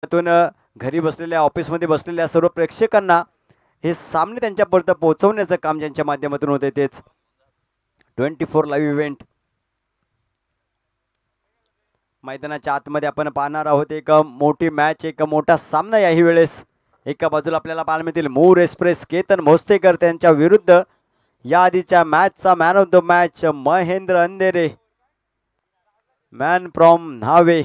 तून घरी बसलेल्या ऑफिसमध्ये बसलेल्या सर्व प्रेक्षकांना हे सामने त्यांच्यापर्यंत पोहोचवण्याचं काम ज्यांच्या माध्यमातून होते तेच 24 लाईव्ह इव्हेंट मैदानाच्या आतमध्ये आपण पाहणार आहोत. एक मोठी मॅच, एक मोठा सामना याही वेळेस एका बाजूला आपल्याला पाहायला मिळतील मूर एक्सप्रेस केतन मोस्तेकर त्यांच्या विरुद्ध या आधीच्या मॅचचा man of the match Mahendra Andhere, man from Nhave.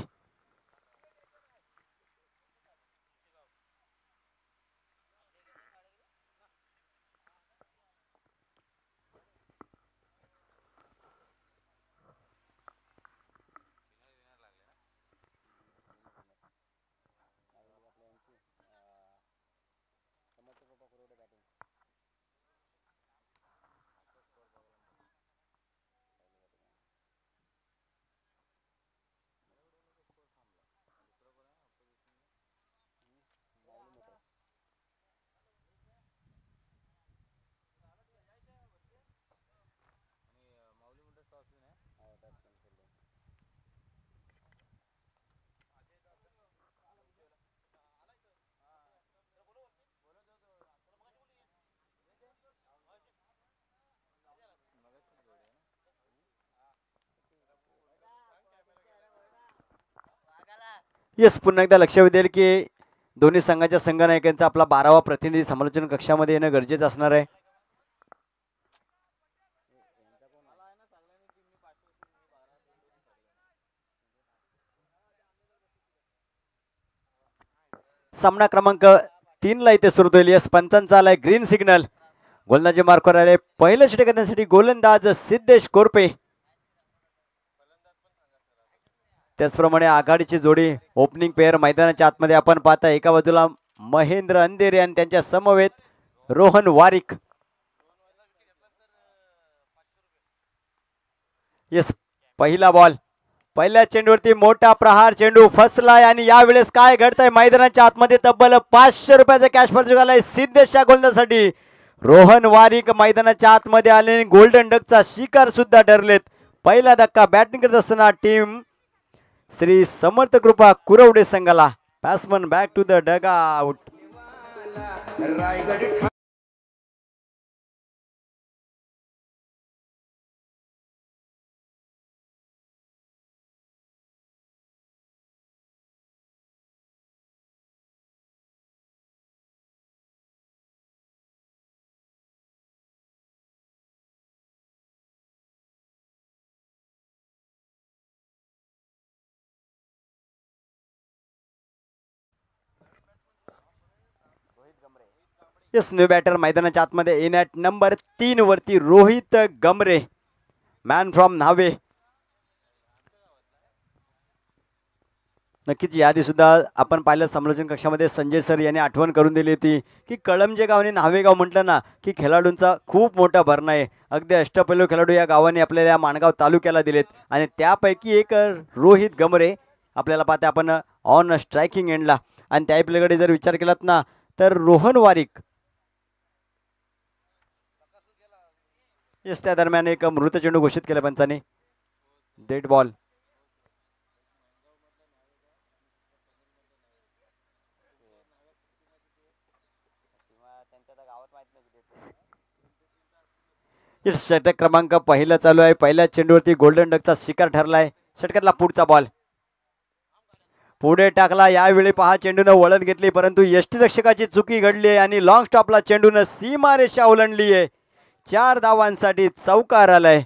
Yes, पुन्हा एकदा लक्ष देईल की दोन्ही संघाच्या संघनायकांचा आपला 12वा प्रतिनिधी समालोचन कक्षामध्ये येणं गरजेचं असणार आहे. सामना क्रमांक 3 ला इथे सुरू होईल. यस, पंचांचा आलाय ग्रीन सिग्नल. गोलंदाजी मार्कवर आले पहिलं षटक करण्यासाठी गोलंदाज सिद्धेश कोरपे. त्याचप्रमाणे आघाडीची जोडी ओपनिंग पेअर मैदानाच्या आतमध्ये आपण पाहता. एका बाजूला महेंद्र अंधेरे आणि त्यांच्या समवेत रोहन वारिक. येस, पहिला बॉल, पहिल्या चेंडूवरती मोठा प्रहार, चेंडू फसलाय आणि यावेळेस काय घडतंय मैदानाच्या आतमध्ये तब्बल 500 रुपयाचा कॅश प्राइज झालाय सिद्धेशच्या गोलंदाजीसाठी. रोहन वारिक मैदानाच्या आतमध्ये आले, गोल्डन डकचा शिकार सुद्धा ठरलेत. पहिला धक्का बॅटिंग करत असताना टीम श्री समर्थ कृपा कुरवडे संघाला. Batsman back to the dugout. Yes, new batter मैदानाच्या आतमध्ये इन ॲट नंबर 3 वरती रोहित गमरे, मॅन फ्रॉम न्हावे. नक्कीच याआधी सुद्धा आपण पाहिलं समालोचन कक्षामध्ये संजय सर यांनी आठवण करून दिली होती की कळमजे गाव आणि न्हावेगाव म्हटलं ना की खेळाडूंचा खूप मोठा भरणा आहे. अगदी अष्टपैलू खेळाडू या गावाने आपल्याला माणगाव तालुक्याला दिलेत आणि त्यापैकी एक रोहित गमरे आपल्याला पाहते आपण ऑन स्ट्रायकिंग एंडला. आणि त्या पलीकडे जर विचार केलात ना तर रोहन वारिक. येस, त्या दरम्यान एक मृत चेंडू घोषित केला पंचाने, डेड बॉल. षटक क्रमांक पहिला चालू आहे. पहिल्या चेंडूवरती गोल्डन डकचा शिकार ठरलाय. षटकातला पुढचा बॉल पुढे टाकला. यावेळी पहा चेंडूनं वळण घेतली परंतु यष्टीरक्षकाची चुकी घडली आहे आणि लॉंग स्टॉपला चेंडूनं सीमारेषा ओलांडली आहे. 4 धावांसाठी चौकार आलाय.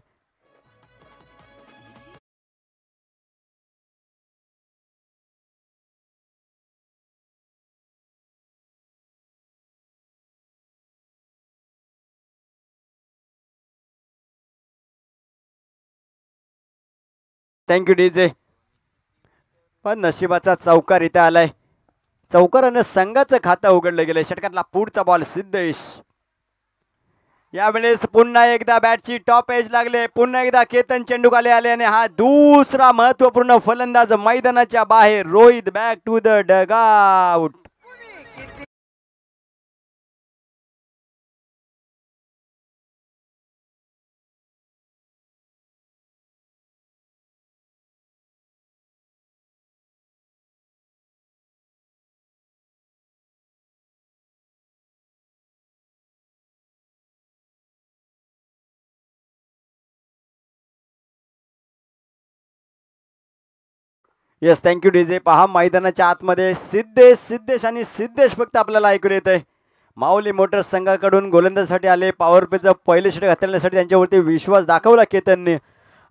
Thank you DJ. पण नशिबाचा चौकार इथे आलाय. चौकारानं संघाचं खातं उघडलं गेलंय. षटकातला पुढचा बॉल सिद्धेश. यावेळेस पुन्हा एकदा बॅटची टॉप एज लागले. पुन्हा एकदा केतन चेंडूखाली आले आणि हा दुसरा महत्वपूर्ण फलंदाज मैदानाच्या बाहेर. Rohit back to the dugout. Yes, thank you DJ. पहा मैदानाच्या आतमध्ये सिद्धेश आणि सिद्धेश फक्त आपल्याला ऐकून येत आहे. माऊली मोटर्स संघाकडून गोलंदाजीसाठी आले. पॉवर प्लेचं पहिलं षटक हाताळण्यासाठी त्यांच्यावरती विश्वास दाखवला केतनने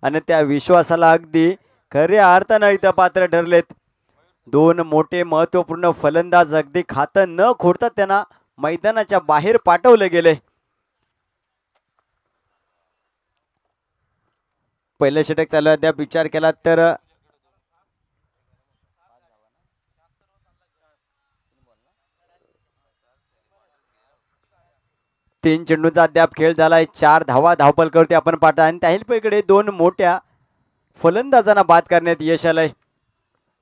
आणि त्या विश्वासाला अगदी खऱ्या अर्थानं इथं पात्र ठरलेत. दोन मोठे महत्वपूर्ण फलंदाज अगदी खातं न खोडता त्यांना मैदानाच्या बाहेर पाठवले गेले. पहिलं षटक चालू अद्याप विचार केला तर 3 चेंडूंचा अद्याप खेळ झालाय. 4 धावा धावपलकावरती आपण पाहता आणि त्याही पलीकडे दोन मोठ्या फलंदाजांना बाद करण्यात यश आलंय.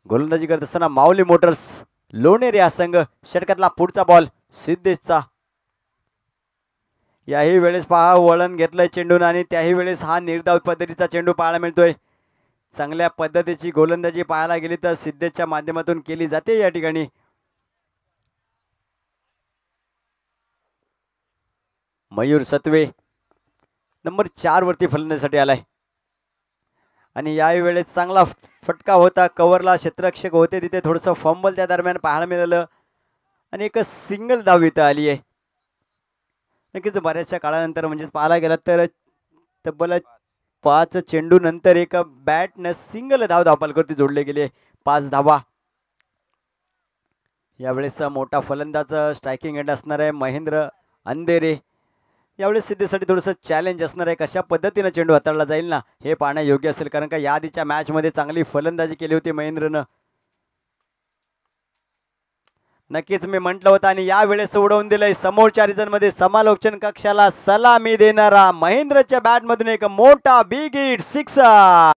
गोलंदाजी करत असताना माऊली मोटर्स लोणेरे हा संघ. षटकातला पुढचा बॉल सिद्धेशचा. याही वेळेस पहा वळण घेतलंय चेंडून आणि त्याही वेळेस हा निर्धाव पद्धतीचा चेंडू पाहायला मिळतोय. चांगल्या पद्धतीची गोलंदाजी पाहायला गेली तर सिद्धेशच्या माध्यमातून केली जाते या ठिकाणी. मयूर सत्वे नंबर 4 वरती फलंदाजीसाठी आलाय आणि याही वेळेस चांगला फटका होता. कव्हरला क्षेत्ररक्षक होते तिथे थोडंसं फंबल त्या दरम्यान पाहायला मिळालं आणि एक सिंगल धाव इथं आली आहे. नक्कीच बऱ्याचशा काळानंतर म्हणजेच पाहायला गेला तर तब्बल 5 चेंडू नंतर एक बॅटनं सिंगल धावपलकावरती जोडले गेले. 5 धावा. यावेळेस मोठा फलंदाज स्ट्रायकिंग एंड असणार आहे महेंद्र अंधेरे. यावेळेस सिद्धेसाठी थोडंसं चॅलेंज असणार आहे. कशा पद्धतीनं चेंडू हाताळला जाईल ना हे पाहणं योग्य असेल, कारण का या आधीच्या मॅचमध्ये चांगली फलंदाजी केली होती महेंद्रनं. नक्कीच मी म्हटलं होतं आणि यावेळेस उडवून दिलंय समोरच्या रिजनमध्ये समालोचन कक्षाला सलामी देणारा महेंद्रच्या बॅटमधून एक मोठा बिग हिट सिक्सर.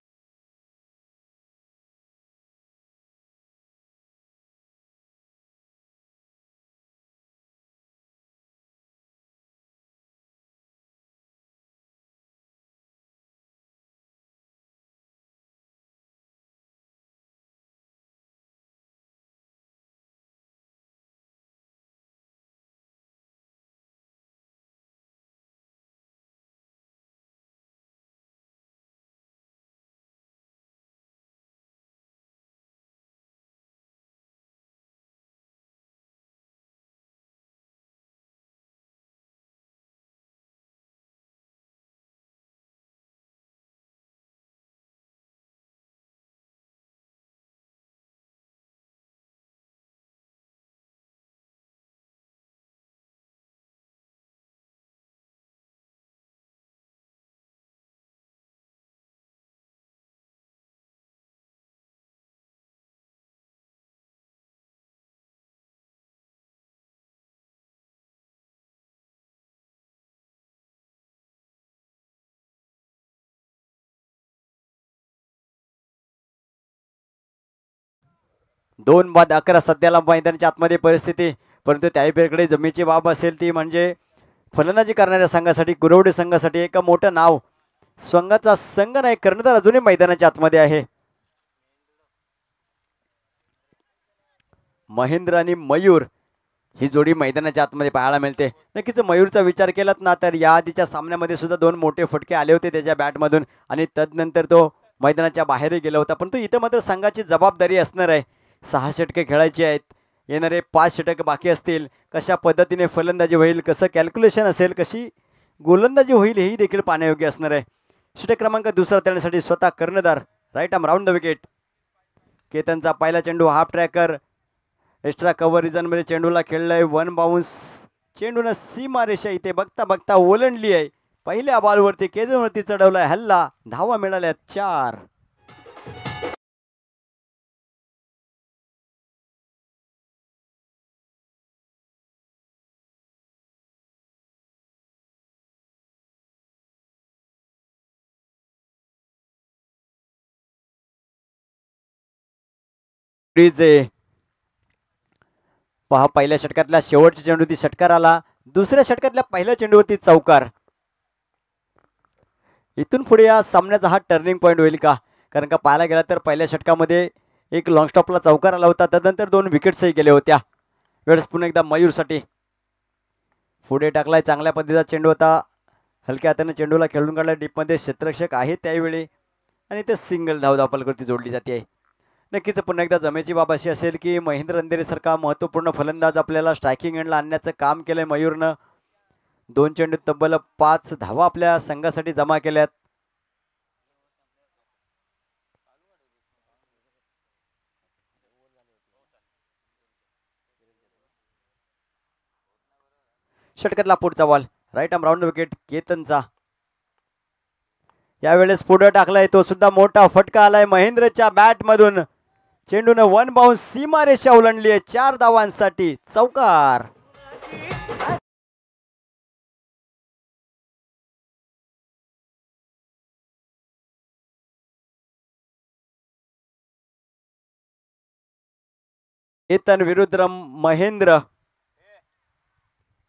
दोन बाद 11 सध्याला मैदानाच्या आतमध्ये परिस्थिती, परंतु त्याहीकडे जमेची बाब असेल ती म्हणजे फलंदाजी करणाऱ्या संघासाठी गुरवडे संघासाठी एक मोठं नाव. स्वंगाचा संघ नाही कर्णधार अजूनही मैदानाच्या आतमध्ये आहे. महेंद्र आणि मयूर ही जोडी मैदानाच्या आतमध्ये पाहायला मिळते. नक्कीच मयूरचा विचार केलात ना तर या आधीच्या सामन्यामध्ये सुद्धा 2 मोठे फटके आले होते त्याच्या बॅटमधून आणि तदनंतर तो मैदानाच्या बाहेरही गेला होता. परंतु इथं मात्र संघाची जबाबदारी असणार आहे. 6 षटके खेळायची आहेत. येणारे 5 षटक बाकी असतील. कशा पद्धतीने फलंदाजी होईल, कसं कॅल्क्युलेशन असेल, कशी गोलंदाजी होईल हेही देखील पाहण्यायोग्य असणार आहे. षटक क्रमांक दुसरा करण्यासाठी स्वतः कर्णधार right arm round the wicket. केतनचा पहिला चेंडू हाफ ट्रॅकर एक्स्ट्रा कव्हर रिजनमध्ये चेंडूला खेळलाय. 1 बाउन्स. चेंडूनं सीमारेषा इथे बघता बघता ओलांडली आहे. पहिल्या बॉलवरती केजनवरती चढवलाय हल्ला. धावा मिळाल्या 4. पहा पहिल्या षटकातल्या शेवटच्या चेंडूवरती षटकार आला. दुसऱ्या षटकातल्या पहिल्या चेंडूवरती चौकार. इथून पुढे या सामन्याचा हा टर्निंग पॉईंट होईल का, कारण का पाहायला गेला तर पहिल्या षटकामध्ये एक लॉंग स्टॉपला चौकार आला होता. त्यानंतर 2 विकेट्सही गेल्या होत्या. वेळेस पुन्हा एकदा मयूरसाठी पुढे टाकलाय. चांगल्या पद्धतीचा चेंडू होता. हलक्या हाताने चेंडूला खेळून काढला. डीपमध्ये क्षेत्ररक्षक आहे त्यावेळी आणि ते सिंगल धावपलकावरती जोडली जाते आहे. नक्कीच पुन्हा एकदा जमेची बाब अशी असेल की महेंद्र अंधेरी सारखा महत्वपूर्ण फलंदाज आपल्याला स्ट्रायकिंग एंडला आणण्याचं काम केलंय मयूरनं. 2 चेंडूत तब्बल 5 धावा आपल्या संघासाठी जमा केल्यात. षटकातला पुढचा ball right arm round wicket केतनचा. यावेळेस पुढे टाकलाय तो सुद्धा मोठा फटका आलाय महेंद्रच्या बॅट मधून. चेंडूने 1 बाउन्स सीमारेषा ओलांडली आहे 4 धावांसाठी. चौकार. केतन विरुद्ध महेंद्र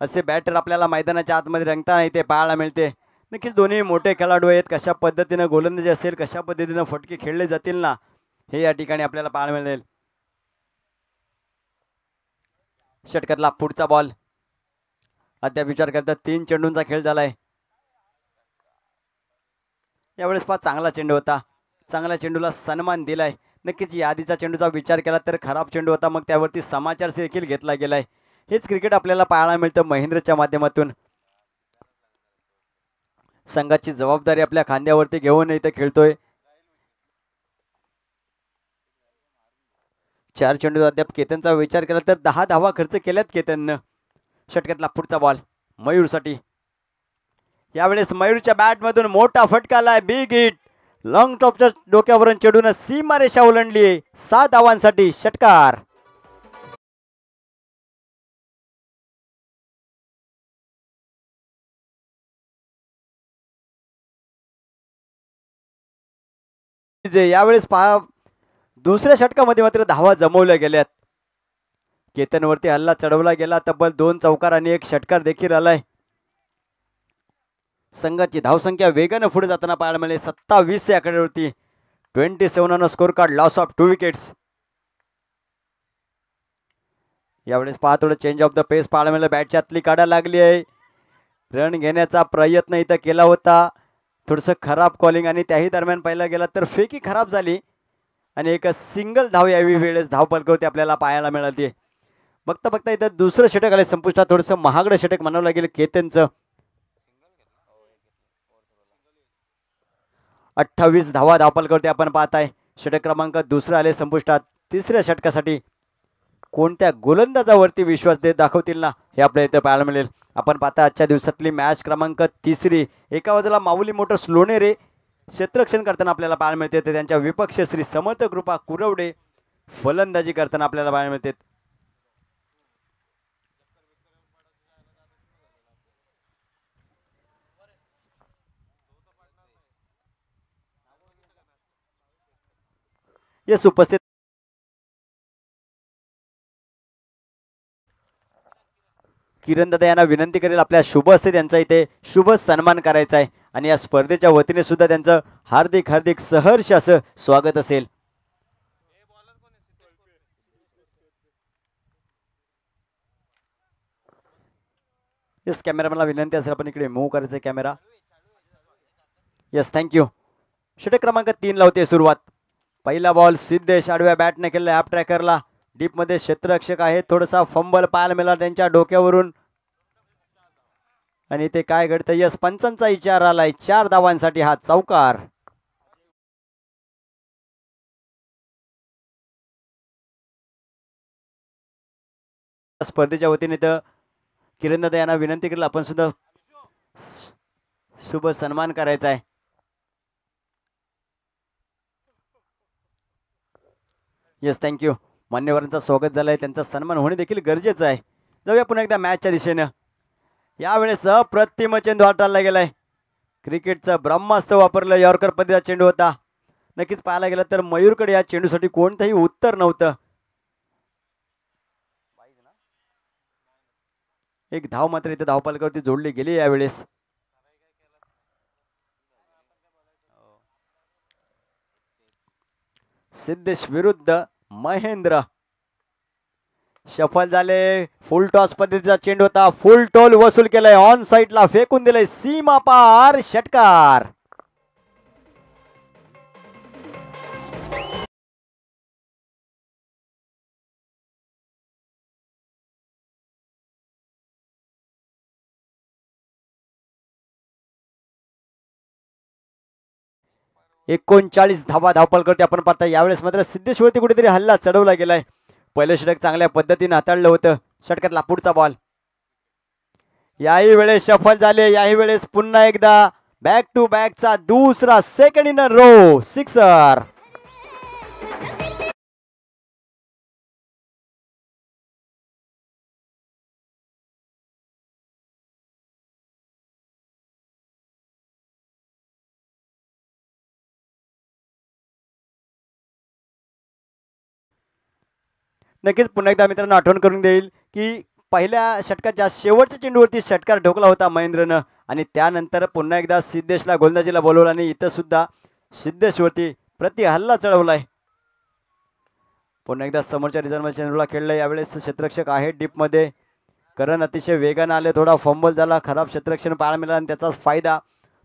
असे बॅटर आपल्याला मैदानाच्या आतमध्ये रंगताना इथे पाहायला मिळते. नक्कीच दोन्ही मोठे खेळाडू आहेत. कशा पद्धतीने गोलंदाजी असेल, कशा पद्धतीने फटके खेळले जातील ना, हे या ठिकाणी आपल्याला पाहायला मिळेल. षटकातला पुढचा बॉल अद्याप विचार करता 3 चेंडूंचा खेळ झालाय. यावेळेस फार चांगला चेंडू होता, चांगल्या चेंडूला सन्मान दिलाय. नक्कीच यादीचा चेंडूचा विचार केला तर खराब चेंडू होता, मग त्यावरती समाचार देखील घेतला गेलाय. हेच क्रिकेट आपल्याला पाहायला मिळतं महेंद्रच्या माध्यमातून. संघाची जबाबदारी आपल्या खांद्यावरती घेऊन इथे खेळतोय. 4 चेंडू अद्याप केतनचा विचार केला तर 10 धावा खर्च केल्यात केतननं. षटकातला पुढचा बॉल मयूरसाठी. यावेळेस मयूरच्या बॅट मधून मोठा फटका आलाय. Big hit. लॉंग टॉपच्या डोक्यावरून चेंडून सीमारेषा ओलांडली 7 धावांसाठी. षटकार. यावेळेस पहा दुसऱ्या षटकामध्ये मात्र धावा जमवल्या गेल्यात. केतनवरती हल्ला चढवला गेला. तब्बल 2 चौकार आणि 1 षटकार देखील आलाय. संघाची धावसंख्या वेगाने पुढे जाताना पाहायला मिळेल. 27 या आकड्यावरती 27 score card. Loss of 2 wickets. यावेळेस पहा थोडं चेंज ऑफ द पेस पाहायला मिळेल. बॅटच्या आतली काढायला लागली आहे. रन घेण्याचा प्रयत्न इथं केला होता. थोडंसं खराब कॉलिंग आणि त्याही दरम्यान पाहिला गेला तर फेकी खराब झाली आणि एक सिंगल धाव यावी वेळेस धावपलकवरती आपल्याला पाहायला मिळाली. बघता बघता इथं दुसरं षटक आले संपुष्टात. थोडंसं महागडं षटक म्हणावं लागेल केतनचं. 28 धावा धावपलकवरती आपण पाहताय. षटक क्रमांक दुसरं आले संपुष्टात. तिसऱ्या षटकासाठी कोणत्या गोलंदाजावरती विश्वास देत दाखवतील ना, हे आपल्याला इथं पाहायला मिळेल. आपण पाहता आजच्या दिवसातली मॅच क्रमांक 3. एका बाजूला माऊली मोटर्स लोणेरे क्षेत्ररक्षण करताना आपल्याला पाहायला मिळते, तर त्यांच्या विपक्ष श्री समर्थ कृपा कुरवडे फलंदाजी करताना आपल्याला पाहायला मिळते. येस उपस्थित किरण दादा यांना विनंती करेल आपल्या शुभ असते त्यांचा इथे शुभ सन्मान करायचा आहे आणि या स्पर्धेच्या वतीने सुद्धा त्यांचं हार्दिक हार्दिक सहर्ष असं स्वागत असेल. येस कॅमेरामॅनला विनंती असेल आपण इकडे मूव्ह करायचं कॅमेरा. Yes thank you. षटक क्रमांक 3 लावते सुरुवात. पहिला बॉल सिद्धेश आडव्या बॅटने केला ॲप ट्रॅकरला. डीप मध्ये क्षेत्ररक्षक आहे. थोडासा फंबल पाहायला मिळाला त्यांच्या डोक्यावरून आणि ते काय घडतं. यस पंचांचा विचार आलाय. 4 धावांसाठी हा चौकार. स्पर्धेच्या वतीने तर किरण दादा यांना विनंती केली आपण सुद्धा शुभ सन्मान करायचा आहे. Yes thank you. मान्यवरांचं स्वागत झालंय, त्यांचा सन्मान होणे देखील गरजेचं आहे. जाऊया पुन्हा एकदा मॅचच्या दिशेनं. यावेळेस अप्रतिम चेंडू हाताळला गेलाय. क्रिकेटचं ब्रह्मास्त्र वापरलं. यॉर्कर पद्धतीचा चेंडू होता. नक्कीच पाहायला गेलं तर मयूरकडे या चेंडूसाठी कोणतंही उत्तर नव्हतं. एक धाव मात्र इथे धावपालकावरती जोडली गेली यावेळेस. सिद्धेश विरुद्ध महेंद्र सफल झाले. फुल टॉस पद्धतीचा चेंडू होता. फुल टोल वसूल केलाय. ऑन साइडला फेकून दिलाय. सीमा पार. षटकार. 39 धावा धावपल करते आपण पाहता. यावेळेस मात्र सिद्धेश्वरती कुठेतरी हल्ला चढवला गेलाय. पहिलं षटक चांगल्या पद्धतीने हाताळलं होतं. षटकातला पुढचा बॉल याही वेळेस सफल झाले. याही वेळेस पुन्हा एकदा बॅक टू बॅकचा दुसरा सेकंड इन रो सिक्सर. नक्कीच पुन्हा एकदा मित्रांनो आठवण करून देईल की पहिल्या षटकाच्या शेवटच्या चेंडूवरती षटकार ठोकला होता महेंद्रनं आणि त्यानंतर पुन्हा एकदा सिद्धेशला गोलंदाजीला बोलवलं आणि इथं सुद्धा सिद्धेशवरती प्रति हल्ला चढवलाय. पुन्हा एकदा समोरच्या रिझर्व्ह चेंडूला खेळलाय. यावेळेस क्षेत्ररक्षक आहे डीपमध्ये. करण अतिशय वेगानं आले. थोडा फंबल झाला. खराब क्षेत्ररक्षण पाहायला मिळाला आणि त्याचाच फायदा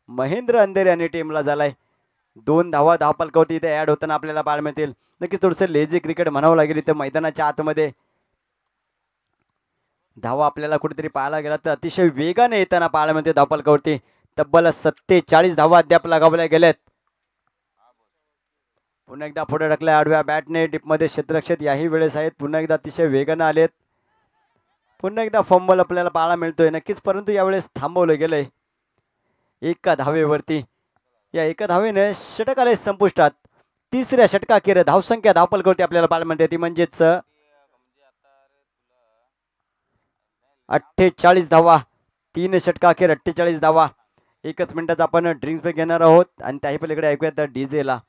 महेंद्र अंधेरे आणि टीमला झालाय. 2 धावा धावपलकावरती इथे ऍड होताना आपल्याला पाहायला मिळतील. नक्कीच थोडंसं लेझी क्रिकेट म्हणावं लागेल इथं मैदानाच्या आतमध्ये. धावा आपल्याला कुठेतरी पाहायला गेला तर अतिशय वेगाने येताना पाहायला मिळते धावपलकावरती. तब्बल 47 धावा अद्याप लगावल्या गेल्यात. पुन्हा एकदा पुढे टाकल्या आडव्या बॅटने डीपमध्ये क्षेत्ररक्षक याही वेळेस आहेत. पुन्हा एकदा अतिशय वेगानं आलेत. पुन्हा एकदा फंबल आपल्याला पाहायला मिळतोय नक्कीच, परंतु यावेळेस थांबवलं गेलंय एका धावेवरती. या एका धावेने षटक आले संपुष्टात. तिसऱ्या षटकाखेर धावसंख्या धावपलकावरती आपल्याला पाहायला मिळते ती म्हणजेच 48 धावा. 3 षटकाखेर 48 धावा. 1 मिनिटाचा आपण ड्रिंक्स ब्रेक घेणार आहोत आणि त्याही पलीकडे ऐकूयात डीजे ला.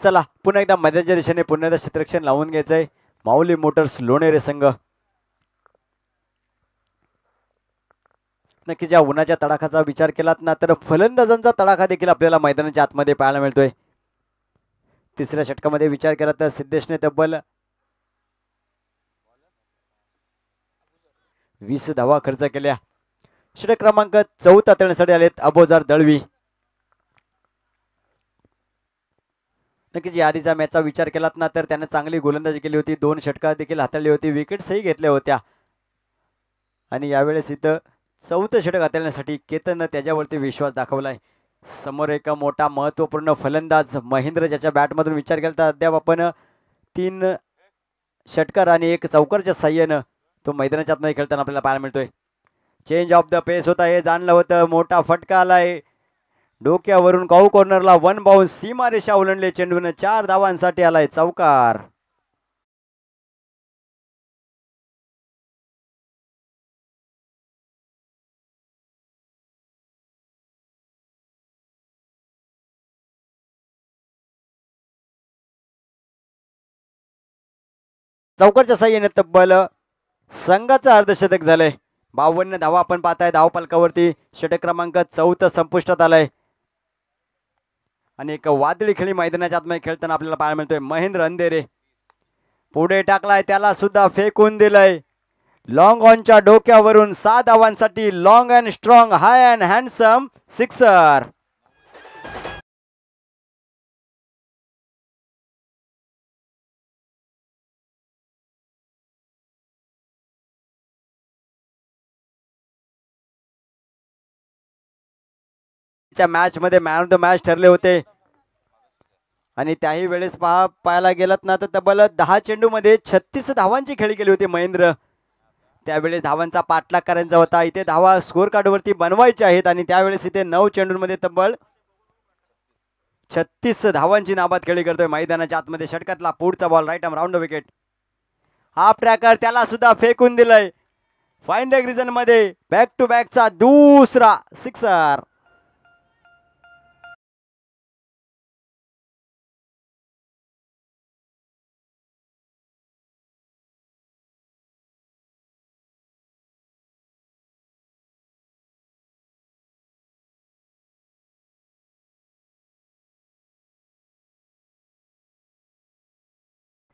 चला पुन्हा एकदा मध्याच्या दिशेने पुन्हा एकदा क्षेत्ररक्षण लावून घ्यायचंय. माऊली मोटर्स लोणेरे संघ. नक्कीच या उन्हाच्या तडाखाचा विचार केलात ना तर फलंदाजांचा तडाखा देखील आपल्याला मैदानाच्या आतमध्ये पाहायला मिळतोय. तिसऱ्या षटकामध्ये विचार केला तर सिद्धेशने तब्बल 20 धावा खर्च केल्या. षटक क्रमांक 4 तळण्यासाठी आलेत अबोजार दळवी. नक्कीच या आधीचा मॅचचा विचार केलात ना तर त्याने चांगली गोलंदाजी केली होती. 2 षटका देखील हाताळली होती. विकेट्सही घेतल्या होत्या आणि यावेळेस इथं 4थं षटक हाताळण्यासाठी केतननं त्याच्यावरती विश्वास दाखवलाय. समोर एक मोठा महत्वपूर्ण फलंदाज महेंद्र ज्याच्या बॅटमधून विचार केला तर अद्याप आपण 3 षटकार आणि 1 चौकारच्या साह्यानं तो मैदानाच्या आतमध्ये खेळताना आपल्याला पाहायला मिळतोय. चेंज ऑफ द पेस होता हे जाणलं होतं. मोठा फटका आलाय डोक्यावरून. काऊ कॉर्नरला 1 बाउन्स. सीमारेषा ओलांडले चेंडून. 4 धावांसाठी आलाय चौकार. चौकारच्या साह्याने तब्बल संघाचं अर्धशतक झालंय. 52 धावा आपण पाहताय धावपलकावरती. षटक क्रमांक 4 संपुष्टात आलाय आणि एक वादळी खेळी मैदानाच्या आतमध्ये खेळताना आपल्याला पाहायला मिळतोय. महेंद्र अंधेरे पुढे टाकलाय. त्याला सुद्धा फेकून दिलंय. लॉंग ऑनच्या डोक्यावरून 6 धावांसाठी long and strong high and handsome sixer. Match मध्ये मॅन ऑफ द मॅच ठरले होते आणि त्याही वेळेस पाहायला गेलात ना तर तब्बल 10 चेंडूमध्ये 36 धावांची खेळी केली होती महेंद्र. त्यावेळेस धावांचा पाठलाग करायचा होता. इथे धावा स्कोर कार्डवरती बनवायच्या आहेत आणि त्यावेळेस इथे 9 चेंडूंमध्ये तब्बल 36 धावांची नाबाद खेळी करतोय मैदानाच्या आतमध्ये. षटकातला पुढचा ball right arm round wicket. हा ट्रॅकर त्याला सुद्धा फेकून दिलंय. फाईन लेग रिजन मध्ये बॅक टू बॅकचा दुसरा सिक्सर.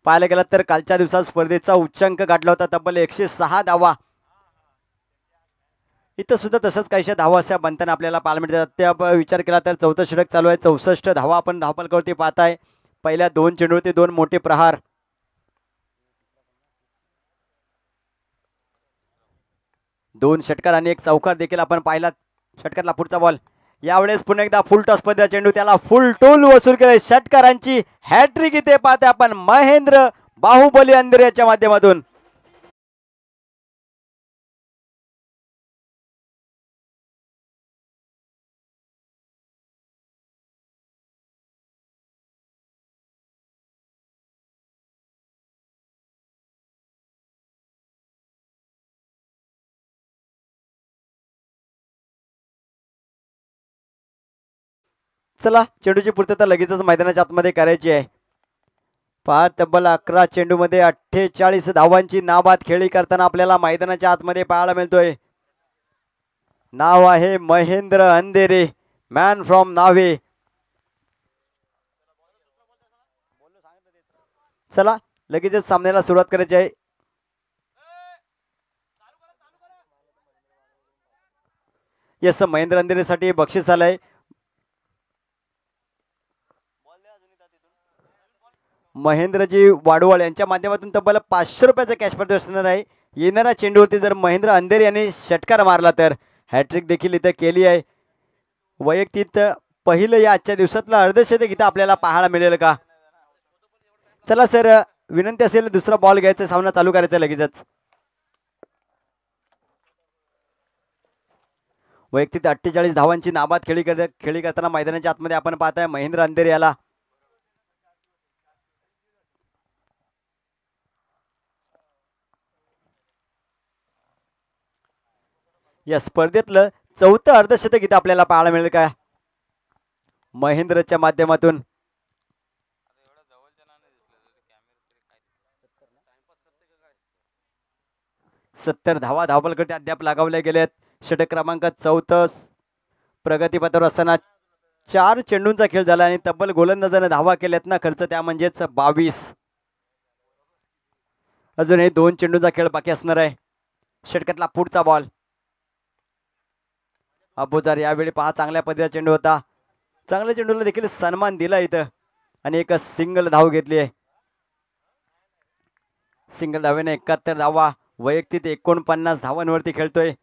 पाहायला गेला तर कालच्या दिवसात स्पर्धेचा उच्चांक गाठला होता तब्बल 106 धावा. इथं सुद्धा तसंच काहीशा धावा अशा बनताना आपल्याला पाहायला मिळतात. त्या विचार केला तर चौथं षटक चालू आहे. 64 धावा आपण धावफलकावरती पाहताय. पहिल्या 2 चेंडूवरती 2 मोठे प्रहार. दोन षटकार आणि एक चौकार देखील आपण पाहिला. षटकातला पुढचा बॉल. यावेळेस पुन्हा एकदा फुल टॉस पद्धतीचा चेंडू, त्याला फुल टोल वसूल केले. षटकारांची हॅट्रिक इथे पाहते आपण महेंद्र बाहुबली अंधेरे याच्या माध्यमातून. चला चेंडूची पूर्तता लगेचच मैदानाच्या आतमध्ये करायची आहे. पहा तब्बल 11 चेंडूमध्ये 48 धावांची नाबाद खेळी करताना आपल्याला मैदानाच्या आतमध्ये पाहायला मिळतोय. नाव आहे महेंद्र अंधेरे, मॅन फ्रॉम नावे. चला लगेचच सामन्याला सुरुवात करायची आहे. यस, महेंद्र अंधेरेसाठी बक्षीस आलंय. महेंद्रजी वाडवळ यांच्या माध्यमातून तब्बल 500 रुपयाचा कॅश प्राइज असणार आहे. येणाऱ्या चेंडूवरती जर महेंद्र अंधेरे यांनी षटकार मारला तर हॅट्रिक देखील इथं केली आहे. वैयक्तिक पहिलं या आजच्या दिवसातलं अर्धशतक इथं आपल्याला पाहायला मिळेल का? चला सर, विनंती असेल दुसरा बॉल घ्यायचा, सामना चालू करायचा लगेचच. वैयक्तिक 48 धावांची नाबाद खेळी करताना मैदानाच्या आतमध्ये आपण पाहताय महेंद्र अंधेरे याला. या स्पर्धेतलं चौथं अर्धशतक इथं आपल्याला पाहायला मिळेल का महेंद्रच्या माध्यमातून? सत्तर धावा धावफलकावरती अद्याप लगावले गेलेत. षटक क्रमांक 14 प्रगतीपथावर असताना 4 चेंडूंचा खेळ झाला आणि तब्बल गोलंदाजाने धावा केल्यात ना खर्च, त्या म्हणजेच 22. अजूनही 2 चेंडूंचा खेळ बाकी असणार आहे. षटकातला पुढचा बॉल. अबोजार यावेळी पहा चांगल्या पद्धतीचा चेंडू होता. चांगल्या चेंडूला देखील सन्मान दिला इथं आणि एक सिंगल धाव घेतली आहे. सिंगल धावेने 71 धावा. वैयक्तिक 49 धावांवरती खेळतोय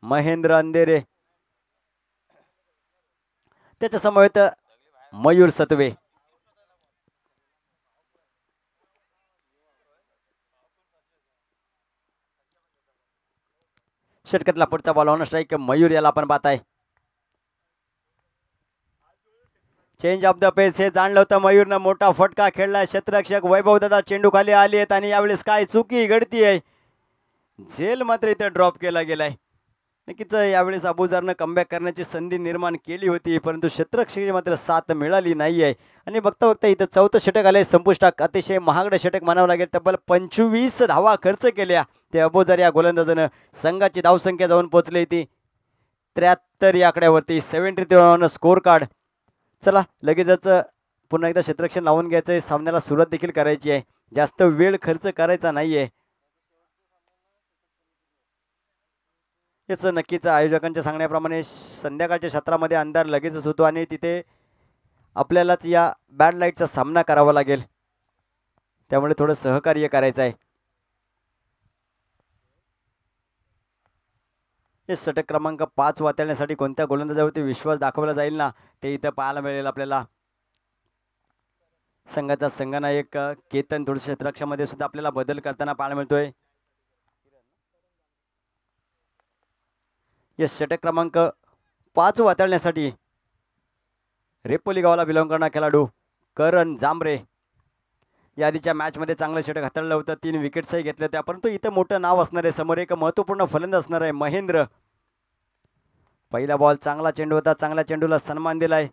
महेंद्र अंधेरे. त्याच्या समवेत मयूर सतवे. षटकातला पुढचा बॉल ऑन स्ट्राईक. मयूर याला आपण पाहताय. चेंज ऑफ द पेस हे जाणलं होतं मयूरनं. मोठा फटका खेळला. क्षेत्ररक्षक वैभव दादा चेंडू खाली आले आहेत आणि यावेळेस काय चुकी घडती आहे. झेल मात्र इथं ड्रॉप केला गेलाय. नक्कीच यावेळेस अबुजारनं कमबॅक करण्याची संधी निर्माण केली होती, परंतु क्षेत्ररक्षकाची मात्र साथ मिळाली नाहीये. आणि बघता बघता इथं चौथं षटक आलंय संपुष्टात. अतिशय महागडं षटक म्हणावं लागेल. तब्बल 25 धावा खर्च केल्या ते अबुजार या गोलंदाजानं. संघाची धावसंख्या जाऊन पोहोचली ती 73 या आकड्यावरती. 73 स्कोर कार्ड. चला लगेचच पुन्हा एकदा क्षेत्ररक्षण लावून घ्यायचंय. सामन्याला सुरुवात देखील करायची आहे. जास्त वेळ खर्च करायचा नाहीये. याच नक्कीच आयोजकांच्या सांगण्याप्रमाणे संध्याकाळच्या क्षेत्रामध्ये अंधार लगेचच होतो आणि तिथे आपल्यालाच या बॅड लाईटचा सामना करावा लागेल. त्यामुळे थोडं सहकार्य करायचं आहे. हे षटक क्रमांक 5 वाचवण्यासाठी कोणत्या गोलंदाजावरती विश्वास दाखवला जाईल ना, ते इथं पाहायला मिळेल आपल्याला. संघाचा संघनायक केतन थोडं क्षेत्ररक्षणामध्ये सुद्धा आपल्याला बदल करताना पाहायला मिळतोय. या षटक क्रमांक 5 वाचवण्यासाठी रेपोली गावाला बिलॉंग करणारा खेळाडू करण जांभरे या आधीच्या मॅच मध्ये चांगलं षटक हाताळलं होतं, 3 विकेट्सही घेतल्या होत्या, परंतु इथं मोठं नाव असणार आहे समोर, एक महत्त्वपूर्ण फलंदाज असणार आहे महेंद्र. पहिला बॉल चांगला चेंडू होता, चांगल्या चेंडूला सन्मान दिलाय.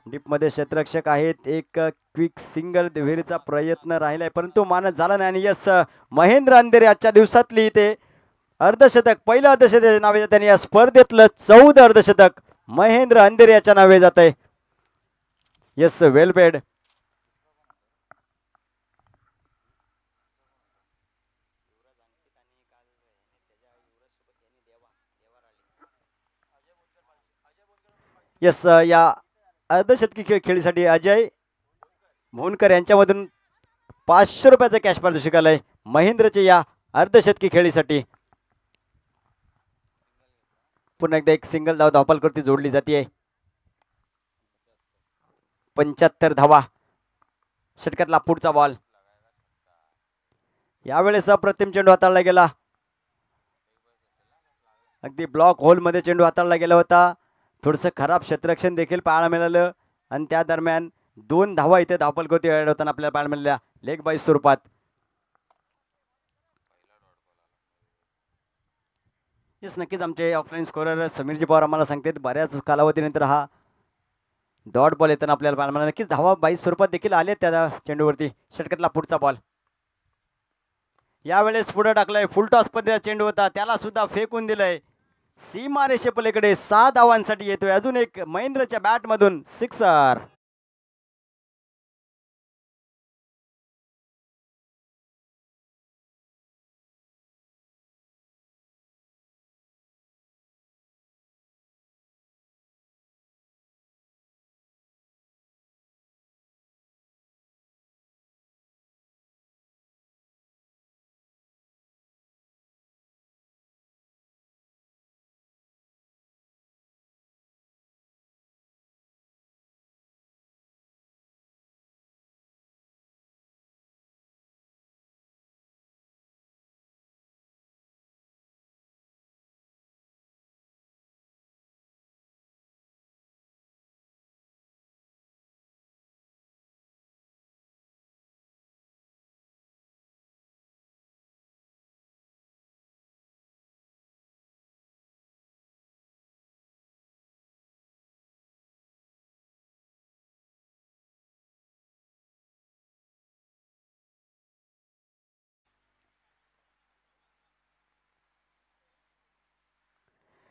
डीप मध्ये क्षेत्ररक्षक आहेत, एक क्विक सिंगल दुहेरीचा प्रयत्न राहिलाय परंतु मानत झाला नाही. आणि यस, महेंद्र अंधेरे आजच्या दिवसातली इथे अर्धशतक, पहिलं अर्धशतक नावे जाते आणि या स्पर्धेतलं 14 अर्धशतक महेंद्र अंधेरे याच्या नावे जात आहे. यस, वेल पेड. यस, या अर्धशतकी खेळीसाठी अजय भोनकर यांच्यामधून 500 रुपयाचं कॅश पारितोषिक आलंय महेंद्रचे या अर्धशतकी खेळीसाठी. पुन्हा एकदा एक सिंगल धाव धावपालकृती जोडली जाते. 75 धावा. षटकातला पुढचा बॉल. यावेळेस अप्रतिम चेंडू हाताळला गेला, अगदी ब्लॉक होल मध्ये चेंडू हाताळला गेला होता. थोडंसं खराब क्षेत्ररक्षण देखील पाहायला मिळालं आणि त्या दरम्यान 2 धावा इथे धावपलकृती ऍड होताना आपल्याला पाहायला मिळाल्या लेग बाय स्वरूपात. येस, नक्कीच आमचे ऑफलाईन स्कोरर समीरजी पवार आम्हाला सांगतात बऱ्याच कालावधीनंतर हा डॉट बॉल येताना आपल्याला पाहायला मिळाला. नक्कीच धावा 22 स्वरूपात देखील आले त्या चेंडूवरती. षटकातला पुढचा बॉल. यावेळेस पुढे टाकलाय, फुल टॉस पद्धतीचा चेंडू होता, त्याला सुद्धा फेकून दिलंय सीमारेषे पलीकडे. 6 धावांसाठी येतोय अजून एक महेंद्रच्या बॅट मधून सिक्सर.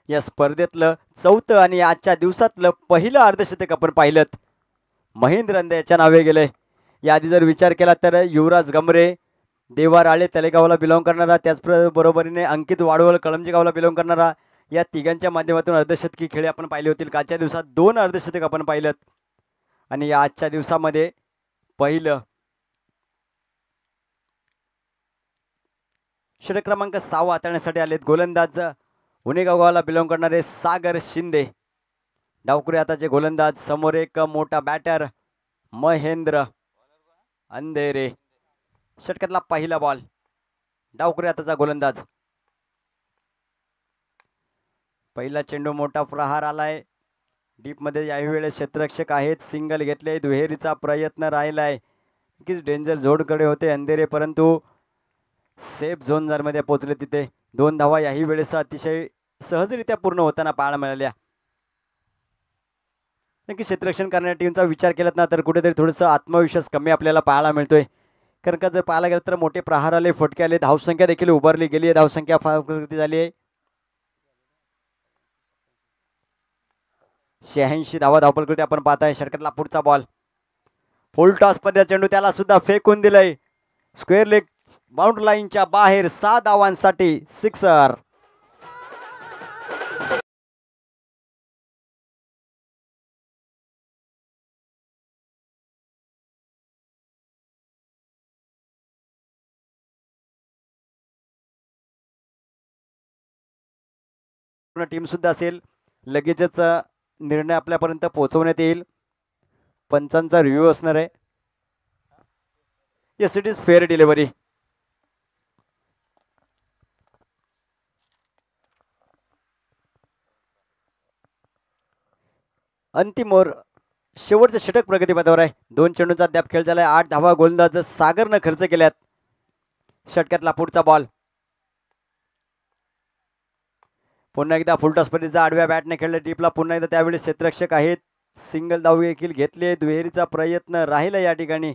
या स्पर्धेतलं 4थं आणि आजच्या दिवसातलं पहिलं अर्धशतक आपण पाहिलं महेंद्र अंधे याच्या नावे गेले. याआधी जर विचार केला तर युवराज गमरे, देवा राळे तलेगावला बिलॉंग करणारा, त्याचबरोबरीने अंकित वाडवळ कळमजी गावला बिलॉंग करणारा, या तिघांच्या माध्यमातून अर्धशतकी खेळी आपण पाहिले होतील. कालच्या दिवसात 2 अर्धशतक आपण पाहिलं आणि या आजच्या दिवसामध्ये पहिलं. षटक क्रमांक 6 हाताळण्यासाठी आलेत गोलंदाज उनेगाव गावाला बिलॉंग करणारे सागर शिंदे. डावकुरे हाताचे गोलंदाज, समोर एक मोठा बॅटर महेंद्र अंधेरे. षटकातला पहिला बॉल. डावकुरे हाताचा गोलंदाज. पहिला चेंडू, मोठा प्रहार आलाय डीप मध्ये. याही वेळेस क्षेत्ररक्षक आहेत, सिंगल घेतले, दुहेरीचा प्रयत्न राहिलाय. नक्कीच डेंजर झोनकडे होते अंधेरे परंतु सेफ झोन मध्ये पोहोचले. तिथे 2 धावा याही वेळेस अतिशय सहजरित्या पूर्ण होताना पाहायला मिळाल्या. नक्की क्षेत्ररक्षण करणाऱ्या टीमचा विचार केला ना तर कुठेतरी थोडंसं आत्मविश्वास कमी आपल्याला पाहायला मिळतोय. कारण का जर पाहायला गेलं तर मोठे प्रहार आले, फटके आले, धावसंख्या देखील उभारली गेली आहे, धावसंख्या फार झाली आहे. 86 धावा धावपलकृती आपण पाहताय. षटकातला पुढचा बॉल. फुल टॉस पद्धतीचा चेंडू, त्याला सुद्धा फेकून दिलंय स्क्वेअर लेग बाउंड्री लाईनच्या बाहेर. 6 धावांसाठी सिक्सर. टीम सुद्धा असेल, लगेचच निर्णय आपल्यापर्यंत पोहोचवण्यात येईल. पंचांचा रिव्ह्यू असणार आहे. Yes, it is fair delivery. अंतिम ओव्हर शेवटचं षटक प्रगतीपथावर आहे. 2 चेंडूंचा अद्याप खेळ झालाय. 8 धावा गोलंदाज सागरनं खर्च केल्यात. षटकातला पुढचा बॉल पुन्हा एकदा फुलटॉस स्पर्धेचा आडव्या बॅटने खेळलं डीपला. पुन्हा एकदा त्यावेळी क्षेत्ररक्षक आहेत. सिंगल धाव देखील घेतले. दुहेरीचा प्रयत्न राहिला या ठिकाणी.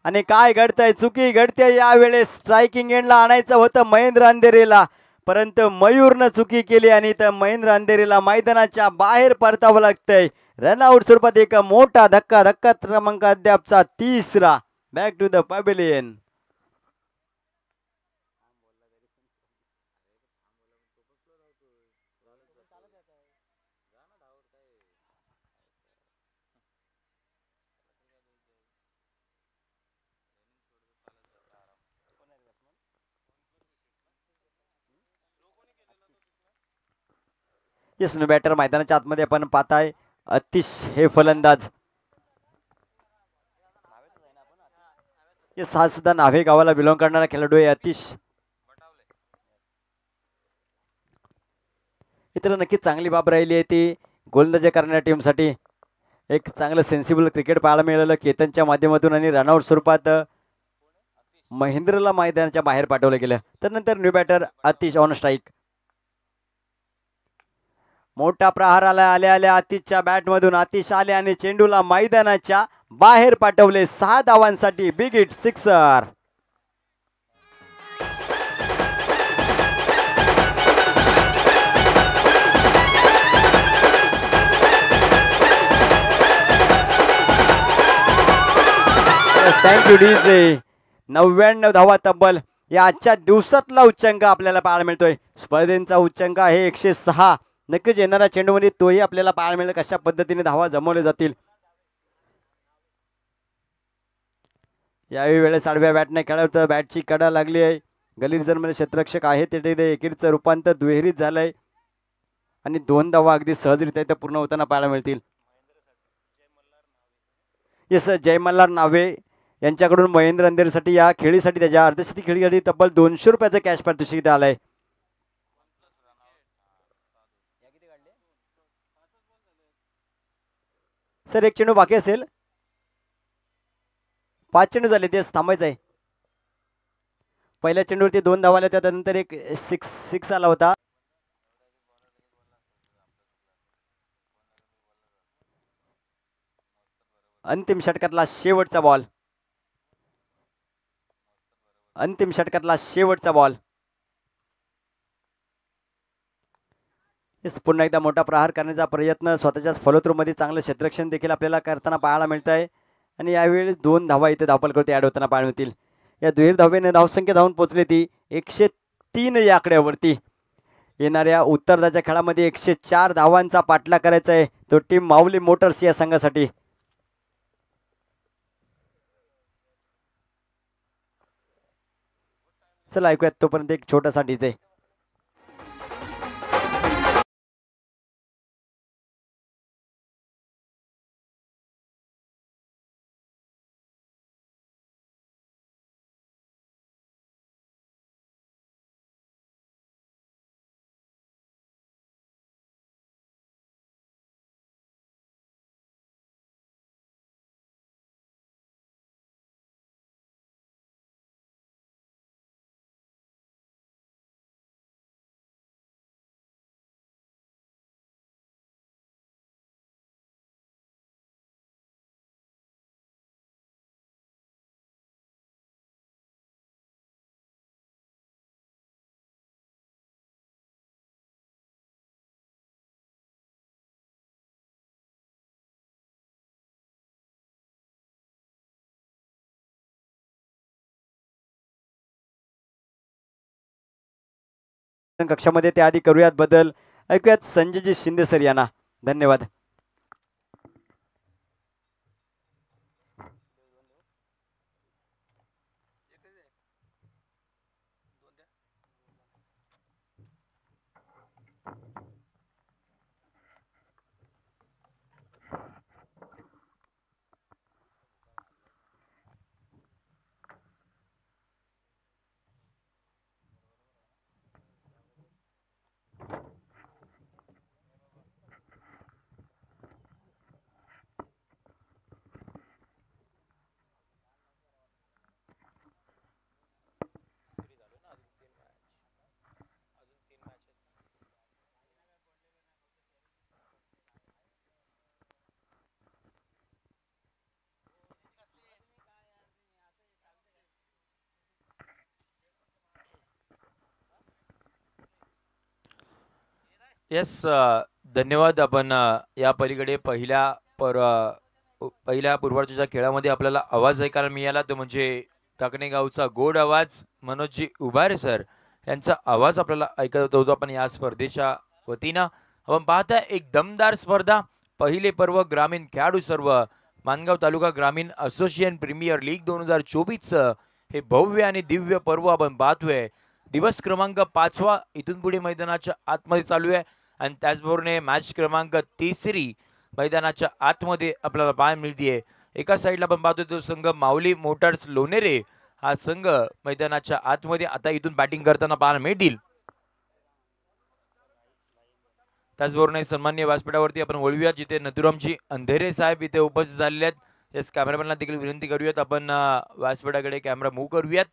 आणि काय घडतंय, चुकी घडते यावेळेस. स्ट्रायकिंग एंडला आणायचं होतं महेंद्र अंधेरीला, परंतु मयूरनं चुकी केली आणि तर महेंद्र अंधेरीला मैदानाच्या बाहेर परतावं लागतंय. रनआउट स्वरूपात एक मोठा धक्का. धक्का क्रमांक अद्यापचा 3रा. Back to the pavilion. Yes no batter मैदानाच्या आतमध्ये आपण पाहताय अतिश हे फलंदाज. येस हा सुद्धा नावे गावाला बिलॉंग करणारा खेळाडू आहे अतिश. इतर नक्कीच चांगली बाब राहिली आहे ती गोलंदाजी करणाऱ्या टीमसाठी. एक चांगलं सेन्सिबल क्रिकेट पाहायला मिळालं केतनच्या माध्यमातून आणि रनआउट स्वरूपात महेंद्रला मैदानाच्या बाहेर पाठवलं गेलं. त्यानंतर new batter Atish on strike. मोठा प्रहार आला. आल्या आल्या आतिशच्या बॅटमधून आतिश आले आणि चेंडूला मैदानाच्या बाहेर पाठवले. 6 धावांसाठी big hit sixer. Thank you DJ. 99 धावा तब्बल या आजच्या दिवसातला उच्चांक आपल्याला पाहायला मिळतोय. स्पर्धेचा उच्चांक आहे 106. नक्कीच येणाऱ्या चेंडूमध्ये तोही आपल्याला पाहायला मिळेल कशा पद्धतीने धावा जमवले जातील. यावेळी वेळेस आडव्या बॅटने खेळत बॅटची कडा लागली आहे. गलिरिजनमध्ये क्षेत्ररक्षक आहे ते एकेरीचं रूपांतर दुहेरीत झालंय आणि 2 धावा अगदी सहजरित्या इथं पूर्ण होताना पाहायला मिळतील. येस जय मल्हार नावे यांच्याकडून महेंद्र अंधेरीसाठी या खेळीसाठी त्याच्या अर्धशतकी खेळीसाठी तब्बल 200 रुपयाचं कॅश पारितोषिक आलंय. सर एक चेंडू बाकी असेल. 5 चेंडू झाले तेच थांबायचं आहे. पहिल्या चेंडूवरती 2 धावा आल्या त्यानंतर एक सिक्स आला होता. अंतिम षटकातला शेवटचा बॉल. अंतिम षटकातला शेवटचा बॉल. पुन्हा एकदा मोठा प्रहार करण्याचा प्रयत्न. स्वतःच्याच फॉलोथ्रूमध्ये चांगलं क्षेत्ररक्षण देखील आपल्याला करताना पाहायला मिळत आहे आणि यावेळी 2 धावा इथे धावपलकडे ॲड होताना पाहायला मिळतील. या दुहेरी धावेने धावसंख्या धावून पोहोचली ती 103 या आकड्यावरती. येणाऱ्या उत्तरार्धाच्या खेळामध्ये 104 धावांचा पाठलाग करायचा आहे तो टीम माऊली मोटर्स या संघासाठी. चला ऐकूयात तोपर्यंत एक छोटासा डीजे. कक्षामध्ये त्याआधी करूयात बदल. ऐकूयात संजयजी शिंदे सर यांना. धन्यवाद. येस, धन्यवाद. आपण या पलीकडे पहिल्या पूर्वार्धाच्या खेळामध्ये आपल्याला आवाज ऐकायला मिळाला तो म्हणजे टाकणे गावचा गोड आवाज मनोजजी उभारे सर यांचा आवाज आपल्याला ऐकत होतो आपण या स्पर्धेच्या वतीनं. आपण पाहता एक दमदार स्पर्धा. पहिले पर्व ग्रामीण खेळाडू सर्व मानगाव तालुका ग्रामीण असोसिएशन प्रीमियर लीग 2024 हे भव्य आणि दिव्य पर्व आपण पाहतोय. दिवस क्रमांक 5वा इथून पुढे मैदानाच्या आतमध्ये चालू आहे आणि त्याचबरोबर मॅच क्रमांक 3 मैदानाच्या आतमध्ये आपल्याला पाहायला मिळते. एका साईडला आपण पाहतो तो संघ माऊली मोटर्स लोणेरे हा संघ मैदानाच्या आतमध्ये आता इथून बॅटिंग करताना पाहायला मिळतील. त्याचबरोबर सन्मान्य व्यासपीठावरती आपण वळूया जिथे नथुरामजी अंधेरे साहेब इथे उपस्थित झालेले आहेत. याच कॅमेरामॅनला देखील विनंती करूयात आपण व्यासपीठाकडे कॅमेरा मूव्ह करूयात.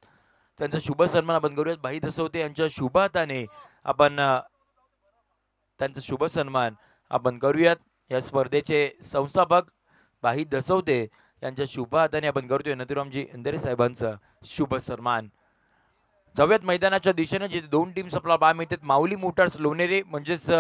त्यांचा शुभ सन्मान आपण करूयात. भाई दसवते यांच्या शुभ हाताने आपण त्यांचा शुभ सन्मान आपण करूयात. या स्पर्धेचे संस्थापक भाई दसवते यांच्या शुभ हाताने आपण करतोय नथुरामजी अंधेरे साहेबांचा शुभ सन्मान. जाऊयात मैदानाच्या दिशेने जिथे दोन टीम्स आपल्याला पाहायला मिळतात. माऊली मोटर्स लोणेरे म्हणजेच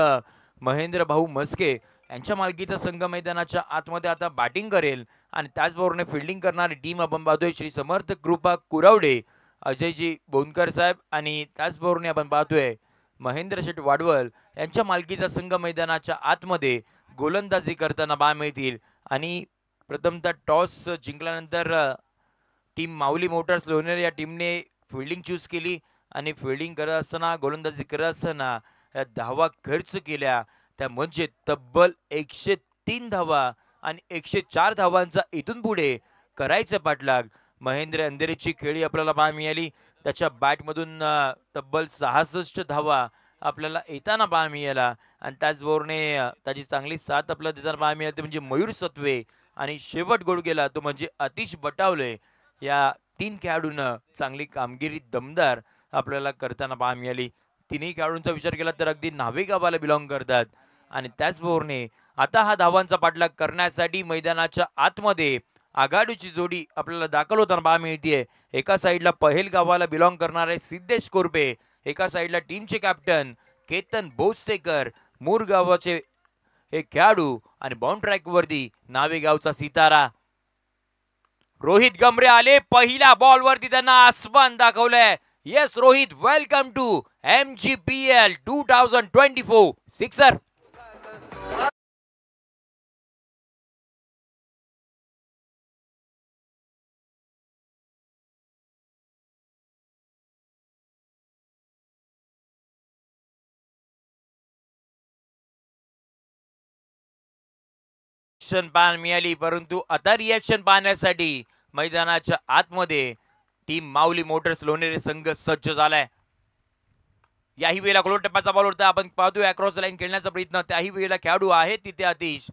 महेंद्र भाऊ मस्के यांच्या मालकीचा संघ मैदानाच्या आतमध्ये आता बॅटिंग करेल आणि त्याचबरोबर फिल्डिंग करणारी टीम आपण पाहतोय श्री समर्थ कृपा कुरावडे अजयजी बोनकर साहेब आणि त्याचबरोबर आपण पाहतोय महेंद्र शेठ वाडवल यांच्या मालकीचा संघ मैदानाच्या आतमध्ये गोलंदाजी करताना पाहायला मिळतील. आणि प्रथमतः टॉस जिंकल्यानंतर टीम माऊली मोटर्स लोणेरे या टीमने फिल्डिंग चूज केली आणि फिल्डिंग करत असताना गोलंदाजी करत असताना या धावा खर्च केल्या. त्या म्हणजे तब्बल 103 धावा आणि 104 धावांचा इथून पुढे करायचं पाठलाग. महेंद्र अंधेरीची खेळी आपल्याला पाहायला मिळाली. त्याच्या बॅटमधून तब्बल 66 धावा आपल्याला येताना पाहायला मिळाला आणि त्याचबरोबर त्याची चांगली साथ आपल्याला देताना पाहायला मिळाली म्हणजे मयूर सत्वे आणि शेवट गोल केला तो म्हणजे आतिश बटावले. या तीन खेळाडूंना चांगली कामगिरी दमदार आपल्याला करताना पाहायला मिळाली. तिन्ही खेळाडूंचा विचार केला तर अगदी नावे गावाला बिलॉंग करतात आणि त्याचबरोबर आता हा धावांचा पाठलाग करण्यासाठी मैदानाच्या आतमध्ये आघाडीची जोडी आपल्याला दाखल होताना पाहायला मिळते. एका साईडला पहेल गावाला बिलॉंग करणारे सिद्धेश कोरपे, एका साईडला टीमचे कॅप्टन केतन बोस्तेकर, मूर गावाचे हे खेळाडू आणि बाउंड ट्रॅक वरती नावे गावचा सितारा रोहित गमरे आले. पहिल्या बॉल वरती त्यांना आसमान दाखवलंय. Yes Rohit, welcome to MGPL 2024 sixer. पाहायला मिळाली परंतु आता रिॲक्शन पाहण्यासाठी मैदानाच्या आतमध्ये टीम माऊली मोटर्स लोणेरे संघ सज्ज झालाय. याही वेळेला गोल टप्प्याचा बॉल होता. आपण पाहतोय अक्रॉस लाईन खेळण्याचा प्रयत्न. त्याही वेळेला खेळाडू आहे तिथे आतिश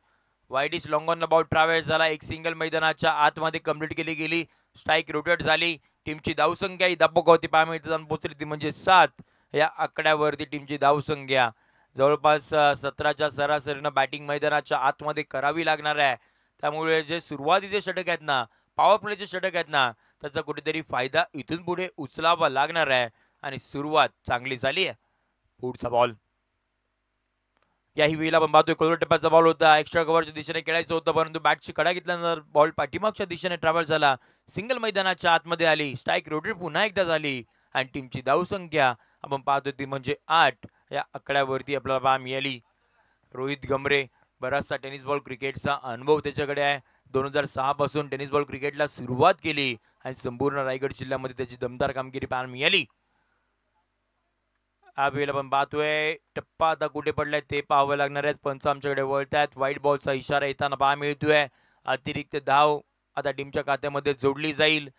वाईडिश लॉंगॉनला बॉल ट्रॅव्हल्स झाला. एक सिंगल मैदानाच्या आतमध्ये कंप्लीट केली गेली. स्ट्राईक रोटेट झाली. टीमची धावसंख्या ही धापकावरती पाहायला मिळते पोहोचली ती म्हणजे 7 या आकड्यावरती टीमची धावसंख्या जवळपास 17च्या सरासरीनं बॅटिंग मैदानाच्या आतमध्ये करावी लागणार आहे. त्यामुळे जे सुरुवातीचे षटक आहेत ना, पॉवर प्लेचे षटक आहेत ना, त्याचा कुठेतरी फायदा इथून पुढे उचलावा लागणार आहे आणि सुरुवात चांगली झाली आहे. पुढचा बॉल याही वेळेला आपण पाहतोय कोलवर टप्प्याचा बॉल होता. एक्स्ट्रा कव्हरच्या दिशेने खेळायचं होतं परंतु बॅटची कडा घेतल्यानंतर बॉल पाठीमागच्या दिशेने ट्रॅव्हल झाला. सिंगल मैदानाच्या आतमध्ये आली. स्ट्राईक रोटेट पुन्हा एकदा झाली आणि टीमची धावसंख्या आपण पाहतोय ती म्हणजे 8 या आकड्यावरती आपल्याला पाहायला मिळाली. रोहित गमरे बराचसा टेनिस बॉल क्रिकेटचा अनुभव त्याच्याकडे आहे. 2006 पासून टेनिस बॉल क्रिकेटला सुरुवात केली आणि संपूर्ण रायगड जिल्ह्यामध्ये त्याची दमदार कामगिरी पाहायला मिळाली. हा वेळ आपण पाहतोय टप्पा आता कुठे पडलाय ते पाहावं लागणार आहे. पंच आमच्याकडे वळतायत. व्हाईट बॉलचा इशारा येताना पाहायला मिळतोय. अतिरिक्त धाव आता टीमच्या खात्यामध्ये जोडली जाईल.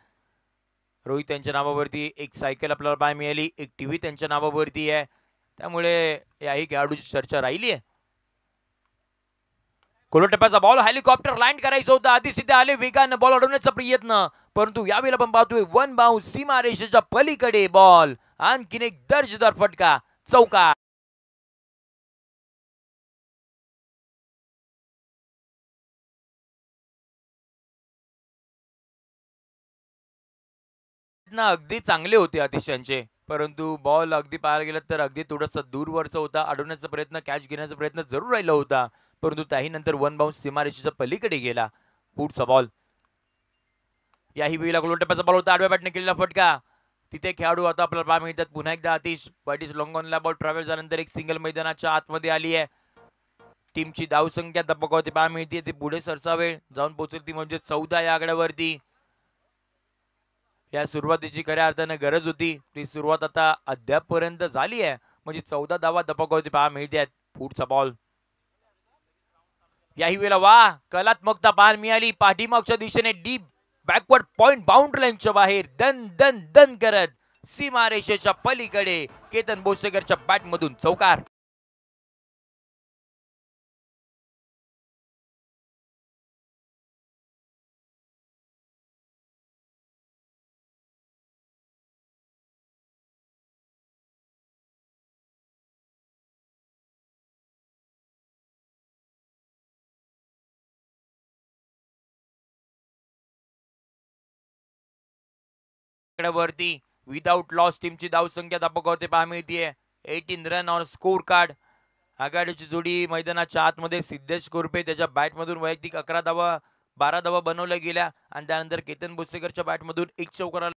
रोहित यांच्या नावावरती एक सायकल आपल्याला पाहायला मिळाली. एक टीव्ही त्यांच्या नावावरती आहे. त्यामुळे याही खेळाडूची चर्चा राहिली आहे. कोलटप्प्याचा बॉल हेलिकॉप्टर लँड करायचं होतं. आधी सिद्धे आले वेगानं बॉल अडवण्याचा प्रयत्न परंतु यावेळेला आपण पाहतोय वन बाउन्स सीमारेषेच्या पलीकडे बॉल. आणखीन एक दर्जेदार फटका चौका. अगदी चांगले होते अतिशयांचे. परंतु बॉल अगदी पाहायला गेलं तर अगदी थोडासा दूरवरचा होता. अडवण्याचा प्रयत्न, कॅच घेण्याचा प्रयत्न जरूर राहिला होता. परंतु त्याही नंतर वन बाउन्स सीमारेषेच्या पलीकडे गेला. पुढचा बॉल. याही वेळेला गोलटप्प्याचा बॉल होता. आडव्या बॅटने केलेला फटका. तिथे खेळाडू आता आपल्याला पाहायला मिळतात. पुन्हा एकदा आतिश पाटीस लॉंगॉनला बॉल ट्रॅव्हल झाल्यानंतर एक सिंगल मैदानाच्या आतमध्ये आली आहे. टीमची धावसंख्या धप्पावरती पाहायला मिळते. ती पुढे सरसावे जाऊन पोहोचेल ती म्हणजे 14 या आकड्यावरती. या सुरुवातीची खऱ्या अर्थाने गरज होती. ती सुरुवात आता अद्यापपर्यंत झाली आहे. म्हणजे 14 धावा धपाकावरती पाहायला मिळतात. पुढचा बॉल. याही वेळेला वा कलात्मकता पाहायला मिळाली. पाठीमागच्या दिशेने डीप बॅकवर्ड पॉइंट बाउंड्री लाईनच्या बाहेर दन दन दन करत सीमारेषेच्या पलीकडे केतन भोसलेकरच्या बॅटमधून चौकार. वरती विदाउट लॉस टीमची धावसंख्या धापकावरती पाहायला मिळते. 18 रन ऑन स्कोर कार्ड. आघाडीची जोडी मैदानाच्या आतमध्ये सिद्धेश कोरपे त्याच्या बॅटमधून वैयक्तिक 11 धावा 12 धावा बनवल्या गेल्या आणि त्यानंतर केतन भोसलेकरच्या बॅटमधून एक चौकार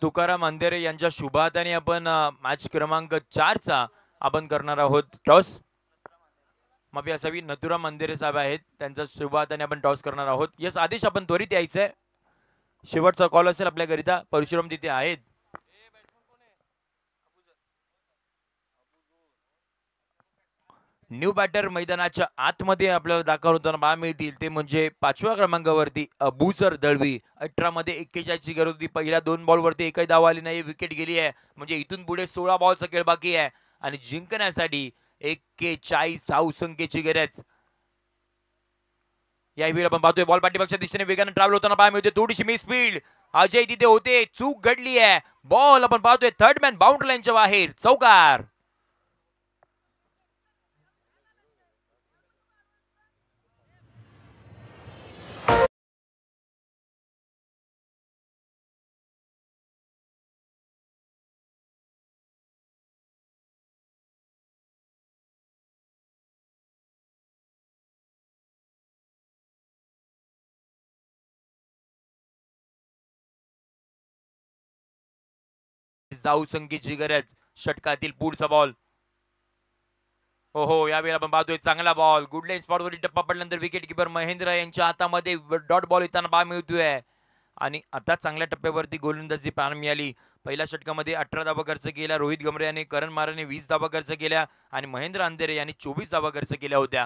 तुकाराम अंधेरे यांच्या शुभ हाताने आपण मॅच क्रमांक 4 चा आपण करणार आहोत टॉस. माफी असावी, नथुराम अंधेरे साहेब आहेत, त्यांच्या शुभ हाताने आपण टॉस करणार आहोत. यस आदेश आपण त्वरित यायचंय. शेवटचा कॉल असेल आपल्याकरिता. परशुराम तिथे आहेत. न्यू बॅटर मैदानाच्या आतमध्ये आपल्याला दाखल होताना पाहायला मिळतील ते म्हणजे 5व्या क्रमांकावरती अबूजर दळवी. 18 मध्ये 41 ची गरज होती. पहिल्या 2 बॉलवरती एकही धाव आली नाही, विकेट गेली आहे. म्हणजे इथून पुढे 16 बॉलचा खेळ बाकी आहे आणि जिंकण्यासाठी 41 धावसंख्येची गरज. यावेळी आपण पाहतोय बॉल पाठीमागच्या दिशेने वेगाने ट्रॅव्हल होताना पाहायला मिळते. थोडीशी मिस स्पीड अजय तिथे होते, चूक घडली आहे. बॉल आपण पाहतोय थर्ड मॅन बाउंड्री लाईनच्या बाहेर, चौकार. धावसंख्येची गरज. षटकातील पुढचा बॉल. हो हो, यावेळी आपण पाहतोय चांगला बॉल. गुड लाईन स्पॉटवरती टप्पा पडल्यानंतर विकेट किपर महेंद्र यांच्या हातामध्ये डॉट बॉल येताना पाहायला मिळतोय आणि आता चांगल्या टप्प्यावरती गोलंदाजी पाहायला मिळाली. पहिल्या षटकामध्ये 18 धावा खर्च केल्या रोहित गमरे यांनी, करण माराने 20 धावा खर्च केल्या आणि महेंद्र अंधेरे यांनी 24 धावा खर्च केल्या होत्या.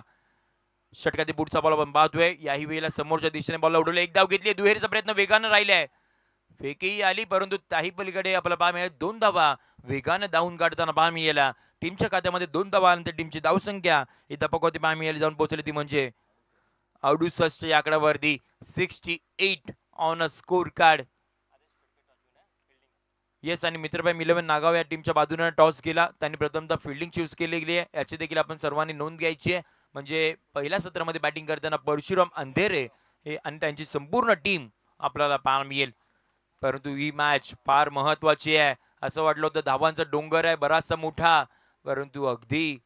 षटकातील पुढचा बॉल आपण पाहतोय. याही वेळेला समोरच्या दिशेने बॉल उडवले, एक धाव घेतली. दुहेरीचा प्रयत्न वेगानं राहिलाय. फेकही आली परंतु त्याही पलीकडे आपल्याला पाहायला मिळेल 2 धावा वेगाने धावून काढताना पाहायला मिळाल्या. टीमच्या खात्यामध्ये 2 धावा आल्यानंतर टीमची धावसंख्या ही धपाकोती पाहायला मिळाली, जाऊन पोहोचली ती म्हणजे 68 या आकड्यावरती. 68 on a score card. Yes, आणि मित्रभाई मिलवन नागाव या टीमच्या बाजूने टॉस केला. त्यांनी प्रथमतः फिल्डिंग चूज केलेली आहे, याची देखील आपण सर्वांनी नोंद घ्यायची आहे. म्हणजे पहिल्या सत्रामध्ये बॅटिंग करताना परशुराम अंधेरे हे आणि त्यांची संपूर्ण टीम आपल्याला पाहायला मिळेल. परंतु ही मॅच फार महत्वाची आहे. असं वाटलं होतं धावांचा डोंगर आहे बराचसा मोठा, परंतु अगदी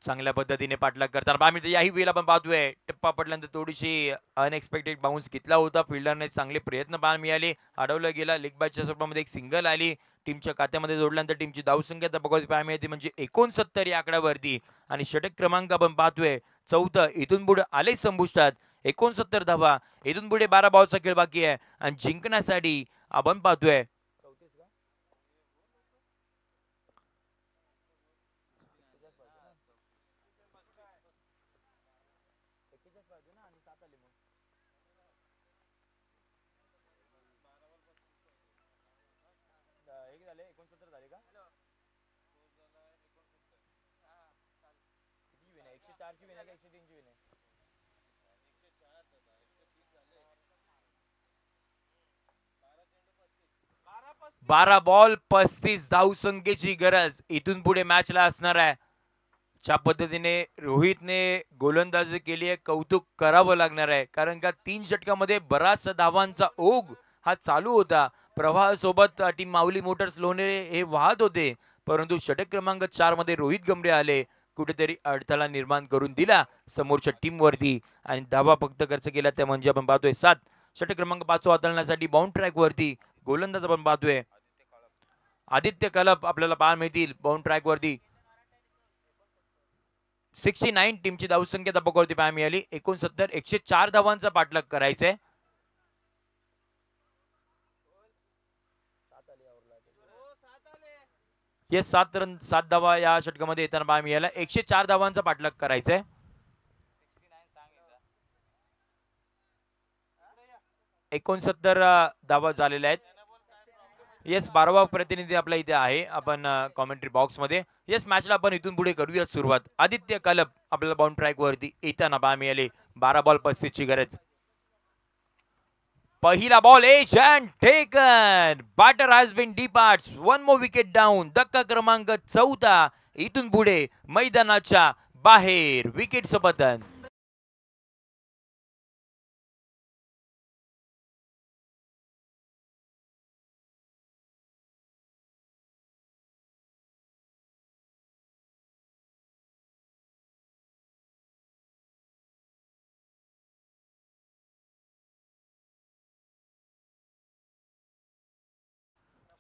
चांगल्या पद्धतीने पाठलाग करताना पाहायला. याही वेळेला आपण पाहतोय टप्पा पडल्यानंतर थोडीशी अनएक्सपेक्टेड बाउन्स घेतला होता. फिल्डरने चांगले प्रयत्न पाहायला मिळाले, अडवलं गेला. लेग बायच्या स्वरूपामध्ये एक सिंगल आली. टीमच्या खात्यामध्ये जोडल्यानंतर टीमची धावसंख्या बघायला पाहायला मिळते म्हणजे 69 या आकड्यावरती. आणि षटक क्रमांक आपण पाहतोय 4. इथून पुढे आले संपुष्टात. 69 धावा. इथून पुढे 12 बॉलचा खेळ बाकी आहे आणि जिंकण्यासाठी आपण पाहतोय बारा बॉल 35 धावसंख्येची गरज इथून पुढे मॅचला असणार आहे. ज्या पद्धतीने रोहितने गोलंदाजी केली आहे, कौतुक करावं लागणार आहे. कारण का 3 षटकामध्ये बराच धावांचा ओघ हा चालू होता. प्रवाहासोबत टीम माऊली मोटर्स लोणेरे हे वाहत होते, परंतु षटक क्रमांक 4 मध्ये रोहित गमरे आले, कुठेतरी अडथळा निर्माण करून दिला समोरच्या टीम वरती आणि धावा फक्त खर्च केला त्या म्हणजे आपण पाहतोय 7. षटक क्रमांक 5 हाताळण्यासाठी बाउंड ट्रॅक वरती गोलंदाज आपण पाहतोय आदित्य कलप आपल्याला पाहायला मिळतील बाउंड ट्रॅक वरती. 69 टीमची धावसंख्या धपकवरती पाहायला मिळाली. 69 104 धावांचा पाठलाग करायचंय. ये 7 रन 7 धावा या षटकामध्ये येताना पाहायला मिळाला. 104 धावांचा पाठलाग करायचंय. 69 धावा झालेल्या आहेत. येस, 12वा प्रतिनिधी आपला इथे आहे आपण कॉमेंट्री बॉक्स मध्ये. येस, मॅचला आपण इथून पुढे करूयात सुरुवात. आदित्य कलप आपल्याला बाउंड ट्रॅक वरती येताना पाहायला मिळाले. 12 बॉल 35 ची गरज. पहिला ball edge and taken. Batter has been departs. 1 more wicket down. धक्का क्रमांक 14. इथून पुढे मैदानाच्या बाहेर विकेटचं पतन.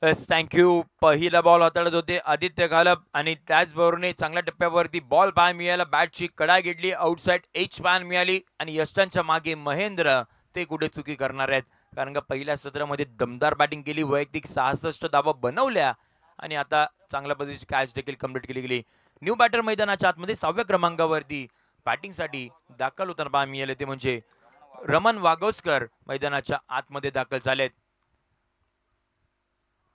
थँक्यू. पहिला बॉल हाताळत होते आदित्य घालप आणि त्याचबरोबर चांगल्या टप्प्यावरती बॉल पाहायला मिळाला. बॅटची कडा घेतली, आउटसाइड एच पाहायला मिळाली आणि यष्टांच्या मागे महेंद्र ते कुठे चुकी करणार आहेत, कारण का पहिल्या सत्रामध्ये दमदार बॅटिंग केली, वैयक्तिक 66 धावा बनवल्या आणि आता चांगल्या पद्धतीची कॅच देखील कंप्लीट केली गेली. न्यू बॅटर मैदानाच्या आतमध्ये 6व्या क्रमांकावरती बॅटिंगसाठी दाखल होताना पाहायला मिळाले ते म्हणजे रमन वागोस्कर मैदानाच्या आतमध्ये दाखल झालेत.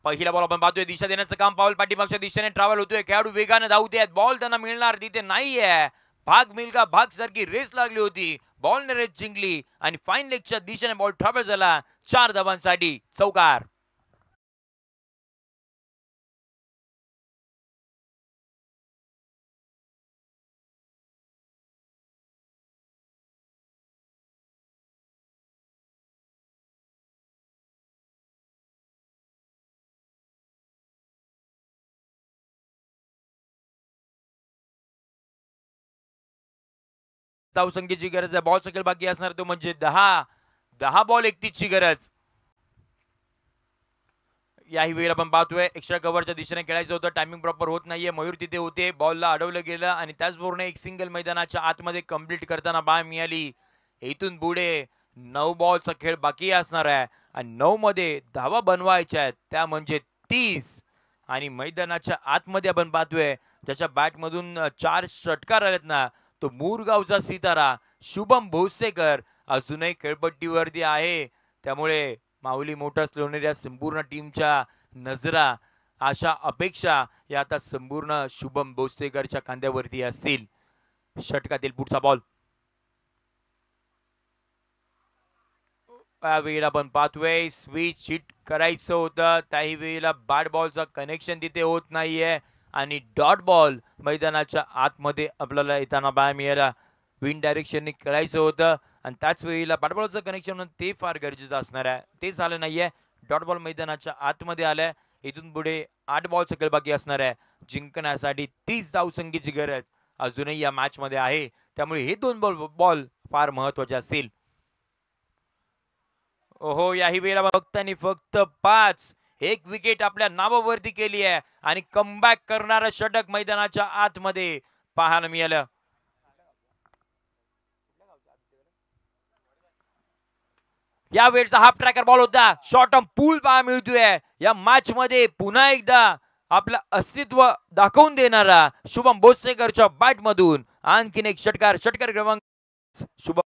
पहिला बॉल आपण पाहतोय, दिशा देण्याचं काम पाऊल पाठीमागच्या दिशेने ट्रॅव्हल होतोय. खेळाडू वेगाने धावते, बॉल त्यांना मिळणार तिथे नाहीये. भाग मिल्का भाग सारखी रेस लागली होती, बॉलने रेस जिंकली आणि फाईन लेगच्या दिशेने बॉल ट्रॅव्हल झाला. 4 धावांसाठी चौकार. धावसंख्येची गरज आहे, बॉल सकेल बाकी असणार तो म्हणजे 10 बॉल 31ची गरज. याही वेळेला आपण पाहतोय एक्स्ट्रा कव्हरच्या दिशेने खेळायचं होतं, टायमिंग प्रॉपर होत नाहीये. मयूर तिथे होते, बॉलला अडवलं गेलं आणि त्याचबरोबर एक सिंगल मैदानाच्या आतमध्ये कंप्लीट करताना पाहायला मिळाली. इथून पुढे 9 बॉलचा खेळ बाकी असणार आहे आणि 9 मध्ये धावा बनवायच्या आहेत, त्या म्हणजे 30. आणि मैदानाच्या आतमध्ये आपण पाहतोय ज्याच्या बॅटमधून 4 षटकार आलेत ना, तो मुरगावचा सितारा शुभम भोसेकर अजूनही खेळपट्टीवरती आहे. त्यामुळे माऊली मोटर्स लोणेर या संपूर्ण टीमच्या नजरा, आशा, अपेक्षा या आता संपूर्ण शुभम भोसलेकरच्या खांद्यावरती असतील. षटकातील पुढचा बॉल वेळेला आपण पाहतोय स्विच हिट करायचं होतं, त्याही वेळेला बॅट बॉलचं कनेक्शन तिथे होत नाहीये आणि डॉट बॉल मैदानाच्या आतमध्ये आपल्याला येताना पाहायला मिळाला. विंड डायरेक्शनने खेळायचं होतं आणि त्याच वेळेला बॅट बॉलचं कनेक्शन ते फार गरजेचं असणार आहे, ते झालं नाहीये. डॉट बॉल मैदानाच्या आतमध्ये आलाय. इथून पुढे 8 बॉल सगळे बाकी असणार आहे. जिंकण्यासाठी 30 धावसंख्येची गरज अजूनही या मॅच मध्ये आहे, त्यामुळे हे 2 बॉल फार महत्वाचे असतील. ओहो, याही वेळेला फक्त आणि फक्त 5, एक विकेट आपल्या नावावरती केली आहे आणि कमबॅक करणारं षटक मैदानाच्या आतमध्ये पाहायला मिळालं. या वेळचा हाफ ट्रॅकर बॉल होता, शॉर्ट ऑन पूल पाहायला मिळतोय. या मॅच मध्ये पुन्हा एकदा आपलं अस्तित्व दाखवून देणारा शुभम भोसलेकरच्या बॅट मधून आणखीन एक षटकार क्रमांक शुभम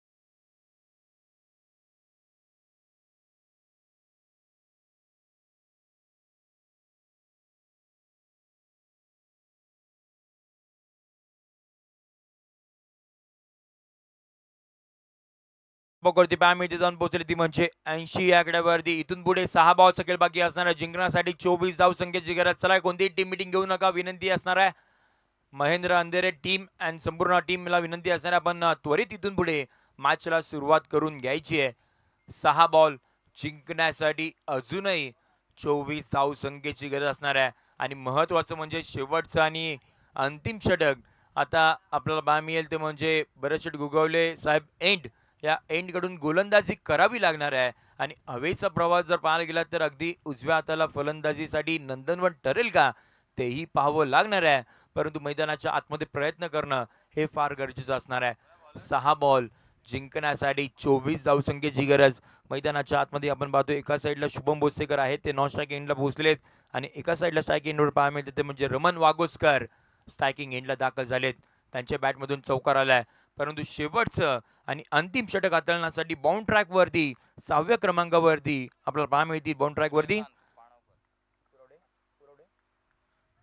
वरती पाहायला मिळते, जाऊन पोहोचली ती म्हणजे 80 या आकड्यावरती. इथून पुढे 6 बॉल सकेल बाकी असणार आहे. जिंकण्यासाठी 24 धावसंख्येची गरज. चला, कोणतीही टीम मिटिंग घेऊ नका, विनंती असणार आहे. महेंद्र अंधेरे टीम आणि संपूर्ण टीमला विनंती असणार आहे, आपण त्वरित इथून पुढे मॅचला सुरुवात करून घ्यायची आहे. 6 बॉल जिंकण्यासाठी अजूनही 24 धावसंख्येची गरज असणार आहे आणि महत्वाचं म्हणजे शेवटचं आणि अंतिम षटक आता आपल्याला पाहायला मिळेल ते म्हणजे भरत शेठ गोगावले साहेब या एंड कडून गोलंदाजी करावी लागणार आहे आणि हवेचा प्रवास जर पाहायला गेला तर अगदी उजव्या हाताला फलंदाजीसाठी नंदनवन ठरेल का तेही पाहावं लागणार आहे, परंतु मैदानाच्या आतमध्ये प्रयत्न करणं हे फार गरजेचं असणार आहे. 6 बॉल जिंकण्यासाठी 24 धावसंख्येची गरज. मैदानाच्या आतमध्ये आपण पाहतो एका साईडला शुभम भोसलेकर आहेत, ते नॉन स्ट्राईक एंडला पोहोचलेत आणि एका साईडला स्ट्राईक एंडवर पाहायला मिळते ते म्हणजे रमन वागोस्कर स्ट्रायकिंग एंडला दाखल झालेत. त्यांच्या बॅटमधून चौकार आलाय, परंतु शेवटचं आणि अंतिम षटक हाताळण्यासाठी बाउंड ट्रॅक वरती 6व्या क्रमांकावरती आपल्याला पाहायला मिळतील. बाउंड ट्रॅक वरती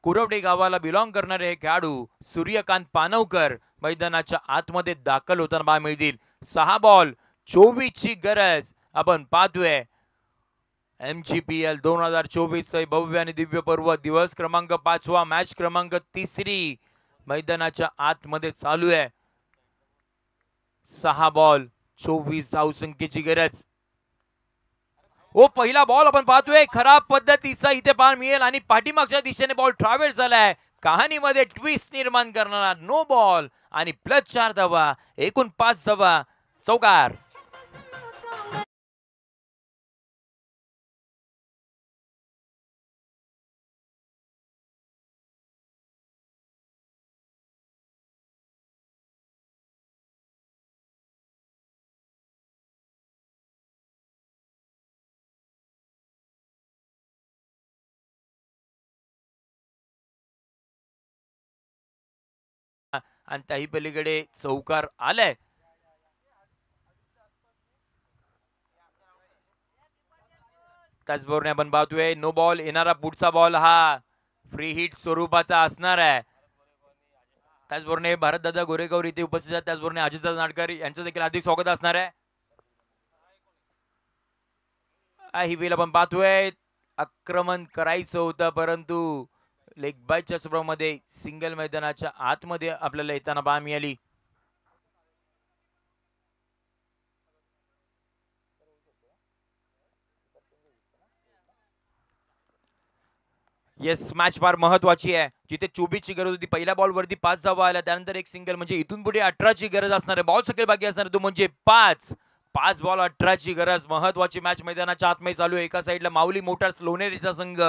कुरवडे गावाला बिलॉंग करणारे हे खेळाडू सूर्यकांत पानवकर मैदानाच्या आतमध्ये दाखल होताना पाहायला मिळतील. 6 बॉल 24 ची गरज आपण पाहतोय. MGPL 2024 भव्य आणि दिव्य पर्व दिवस क्रमांक 5वा, मॅच क्रमांक 3 मैदानाच्या आतमध्ये चालू आहे. 6 बॉल 24 धावसंख्येची गरज. ओ, पहिला बॉल आपण पाहतोय खराब पद्धतीचा इथे पाहायला मिळेल आणि पाठीमागच्या दिशेने बॉल ट्रॅव्हल झालाय. कहाणीमध्ये ट्विस्ट निर्माण करणारा नो बॉल आणि +4 धावा, एकूण 5 धावा, चौकार. आणि त्याही पलीकडे चौकार आलाय. त्याचबरोबर आपण पाहतोय नो बॉल. येणारा पुढचा बॉल हा फ्री हिट स्वरूपाचा असणार आहे. त्याचबरोबर भारतदादा गोरेगाव इथे उपस्थित आहेत. त्याचबरोबर अजितदादा नाडकर यांचं देखील हार्दिक स्वागत असणार आहे. ही वेळ आपण पाहतोय आक्रमण करायचं होतं, परंतु लेग बायच्या स्वरूपामध्ये सिंगल मैदानाच्या आतमध्ये आपल्याला येताना पहा मिळाली. येस, मॅच फार महत्वाची आहे. जिथे 24 ची गरज होती, पहिल्या बॉल वरती 5 धावा आल्या, त्यानंतर एक सिंगल, म्हणजे इथून पुढे 18 ची गरज असणार आहे. बॉल सगळे बाकी असणार आहे, तो म्हणजे 5 बॉल 18 ची गरज. महत्वाची मॅच मैदानाच्या आतमध्ये चालू आहे. एका साईडला माऊली मोटार्स लोणेरेचा संघ,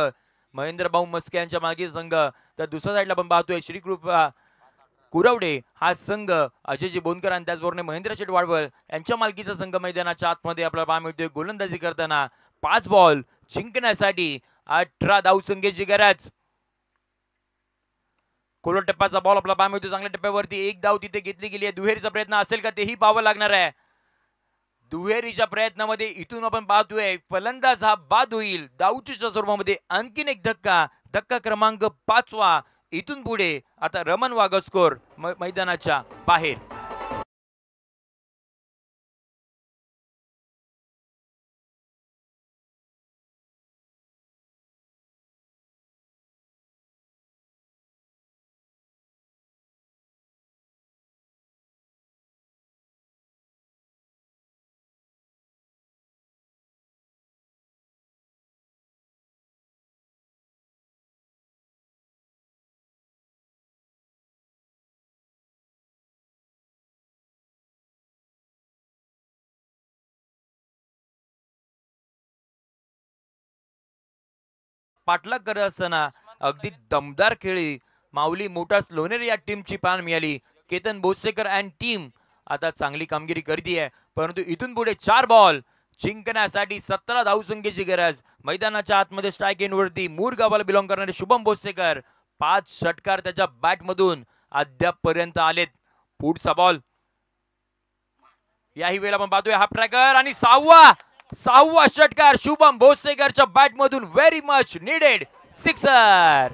महेंद्र भाऊ मस्के यांच्या मागे संघ, तर दुसऱ्या साईडला आपण पाहतोय श्री कृपा कुरवडे हा संघ, अजयजी बोनकर आणि त्याचबरोबर महेंद्र शेठ वाडवळ यांच्या मालकीचा संघ मैदानाच्या आतमध्ये आपल्याला पाहायला मिळतोय. गोलंदाजी करताना 5 बॉल जिंकण्यासाठी 18 धावसंख्येची गरज. कोलट टप्प्याचा बॉल आपला पाहायला मिळतो. चांगल्या टप्प्यावरती एक धाव तिथे घेतली गेली आहे. दुहेरीचा प्रयत्न असेल का तेही पाहावं लागणार आहे. दुहेरीच्या प्रयत्नामध्ये इथून आपण पाहतोय फलंदाज हा बाद होईल. धावचीच्या स्वरूपामध्ये आणखीन एक धक्का क्रमांक 5वा. इथून पुढे आता रमन वागस्कोर मैदानाच्या बाहेर. पाठलाग करत असताना अगदी दमदार खेळी माऊली मोटार्स लोणेरे या टीमची पान मिळाली. केतन भोसेकर अँड टीम आता चांगली कामगिरी करते आहे, परंतु इथून पुढे 4 बॉल जिंकण्यासाठी 17 धावसंख्येची गरज. मैदानाच्या आतमध्ये स्ट्राईक एंडवरती मूर गावाला बिलॉंग करणारे शुभम भोसेकर 5 षटकार त्याच्या बॅटमधून अद्याप पर्यंत आलेत. पुढचा बॉल याही वेळेला आपण पाहतोय हाफ ट्रॅकर आणि सहावा षटकार शुभम भोसेकरच्या बॅटमधून. Very much needed sixer.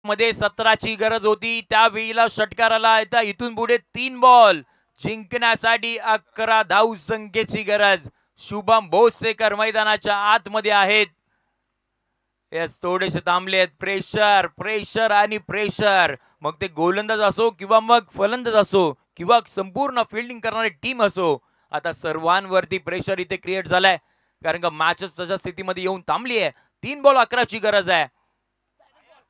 मध्ये 17ची गरज होती, त्यावेळेला षटकाराला आता इथून पुढे 3 बॉल जिंकण्यासाठी 11 धावसंख्येची गरज. शुभम भोसेकर मैदानाच्या आतमध्ये आहेत. येस, थोडेसे थांबलेत. प्रेशर आणि प्रेशर. मग ते गोलंदाज असो किंवा मग फलंदाज असो किंवा संपूर्ण फिल्डिंग करणारी टीम असो, आता सर्वांवरती प्रेशर इथे क्रिएट झालाय, कारण का मॅचच तशा स्थितीमध्ये येऊन थांबली आहे. 3 बॉल 11ची गरज आहे.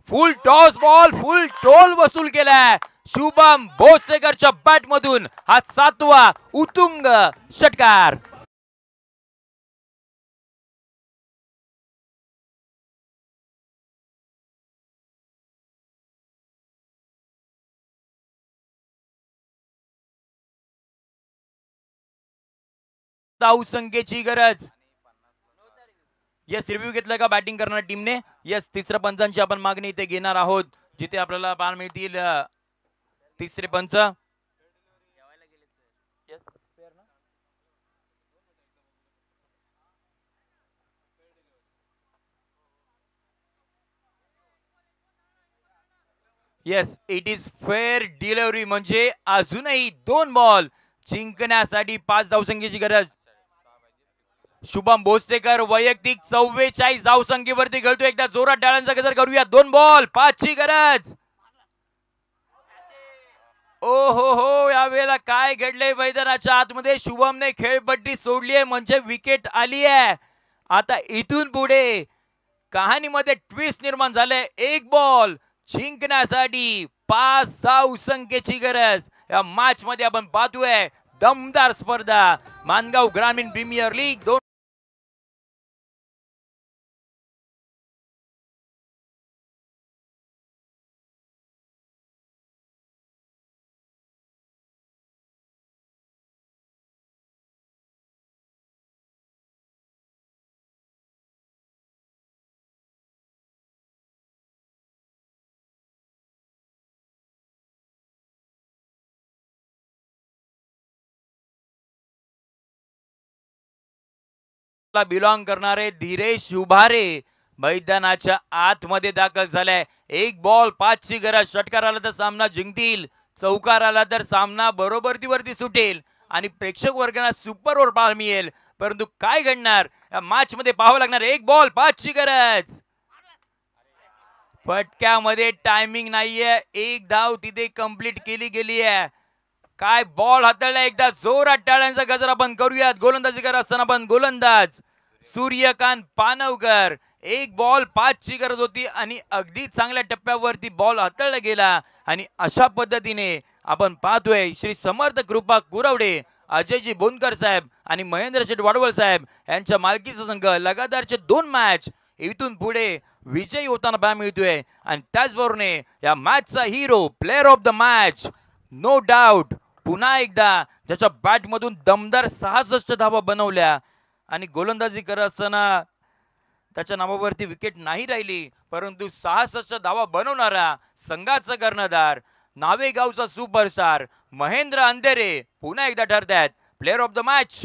फुल टॉस बॉल, फुल टोल वसूल केलाय शुभम भोसेकरच्या बॅटमधून. हा 7वा उतुंग षटकार. धावसंख्येची गरज. यस, रिव्ह्यू घेतला का बॅटिंग करणाऱ्या टीमने? यस, तिसऱ्या पंचांची आपण मागणी इथे घेणार आहोत, जिथे आपल्याला पाहायला मिळतील तिसरे पंच. Yes, it is fair delivery, म्हणजे अजूनही 2 बॉल जिंकण्यासाठी 5 धावसंख्येची गरज. शुभम भोसेकर वैयक्तिक 44 धावसंख्येवरती खेळतो. एकदा जोरात टाळ्यांचा गजर करूया. 2 बॉल 5 ची गरज. ओ हो, या वेळेला काय घडले मैदानाच्या आतमध्ये? शुभमने खेळपट्टी सोडली आहे, म्हणजे विकेट आली आहे. आता इथून पुढे कहाणीमध्ये ट्विस्ट निर्माण झाले. 1 बॉल जिंकण्यासाठी 5 धावसंख्येची गरज. या मॅच मध्ये आपण पाहतोय दमदार स्पर्धा. मानगाव ग्रामीण प्रीमियर लीग 2 ला बिलॉंग करणारे धीरेश उभारे मैदानाच्या आतमध्ये दाखल झालाय. 1 बॉल 5 ची गरज. षटकार आला तर सामना जिंकतील, चौकार आला तर सामना बरोबरीवरती सुटेल आणि प्रेक्षक वर्गाला सुपर ओव्हर पाहायला मिळेल. परंतु काय घडणार या मॅच मध्ये पाहावं लागणार. 1 बॉल 5 ची गरज. फटक्यामध्ये टायमिंग नाहीये. 1 धाव तिथे कंप्लीट केली गेली आहे. काय बॉल हाताळला. एकदा जोरात टाळ्यांचा गजर आपण करूयात. गोलंदाजी करत असताना पण गोलंदाज सूर्यकांत पानवकर. 1 बॉल 5 ची गरज होती आणि अगदी चांगल्या टप्प्यावरती बॉल हाताळला गेला आणि अशा पद्धतीने आपण पाहतोय श्री समर्थ कृपा कुरवडे, अजयजी बोनकर साहेब आणि महेंद्र शेठ वाडवळ साहेब यांच्या मालकीचा संघ लगातारचे 2 मॅच इथून पुढे विजयी होताना पाहायला मिळतोय. आणि त्याचबरोबर या मॅचचा hero, player of the match, no doubt पुन्हा एकदा ज्याच्या बॅट मधून दमदार 66 धावा बनवल्या आणि गोलंदाजी करत असताना त्याच्या नावावरती विकेट नाही राहिली, परंतु 66 धावा बनवणारा संघाचा कर्णधार, नावेगावचा सुपरस्टार महेंद्र अंधेरे पुन्हा एकदा ठरतायत प्लेअर ऑफ द मॅच.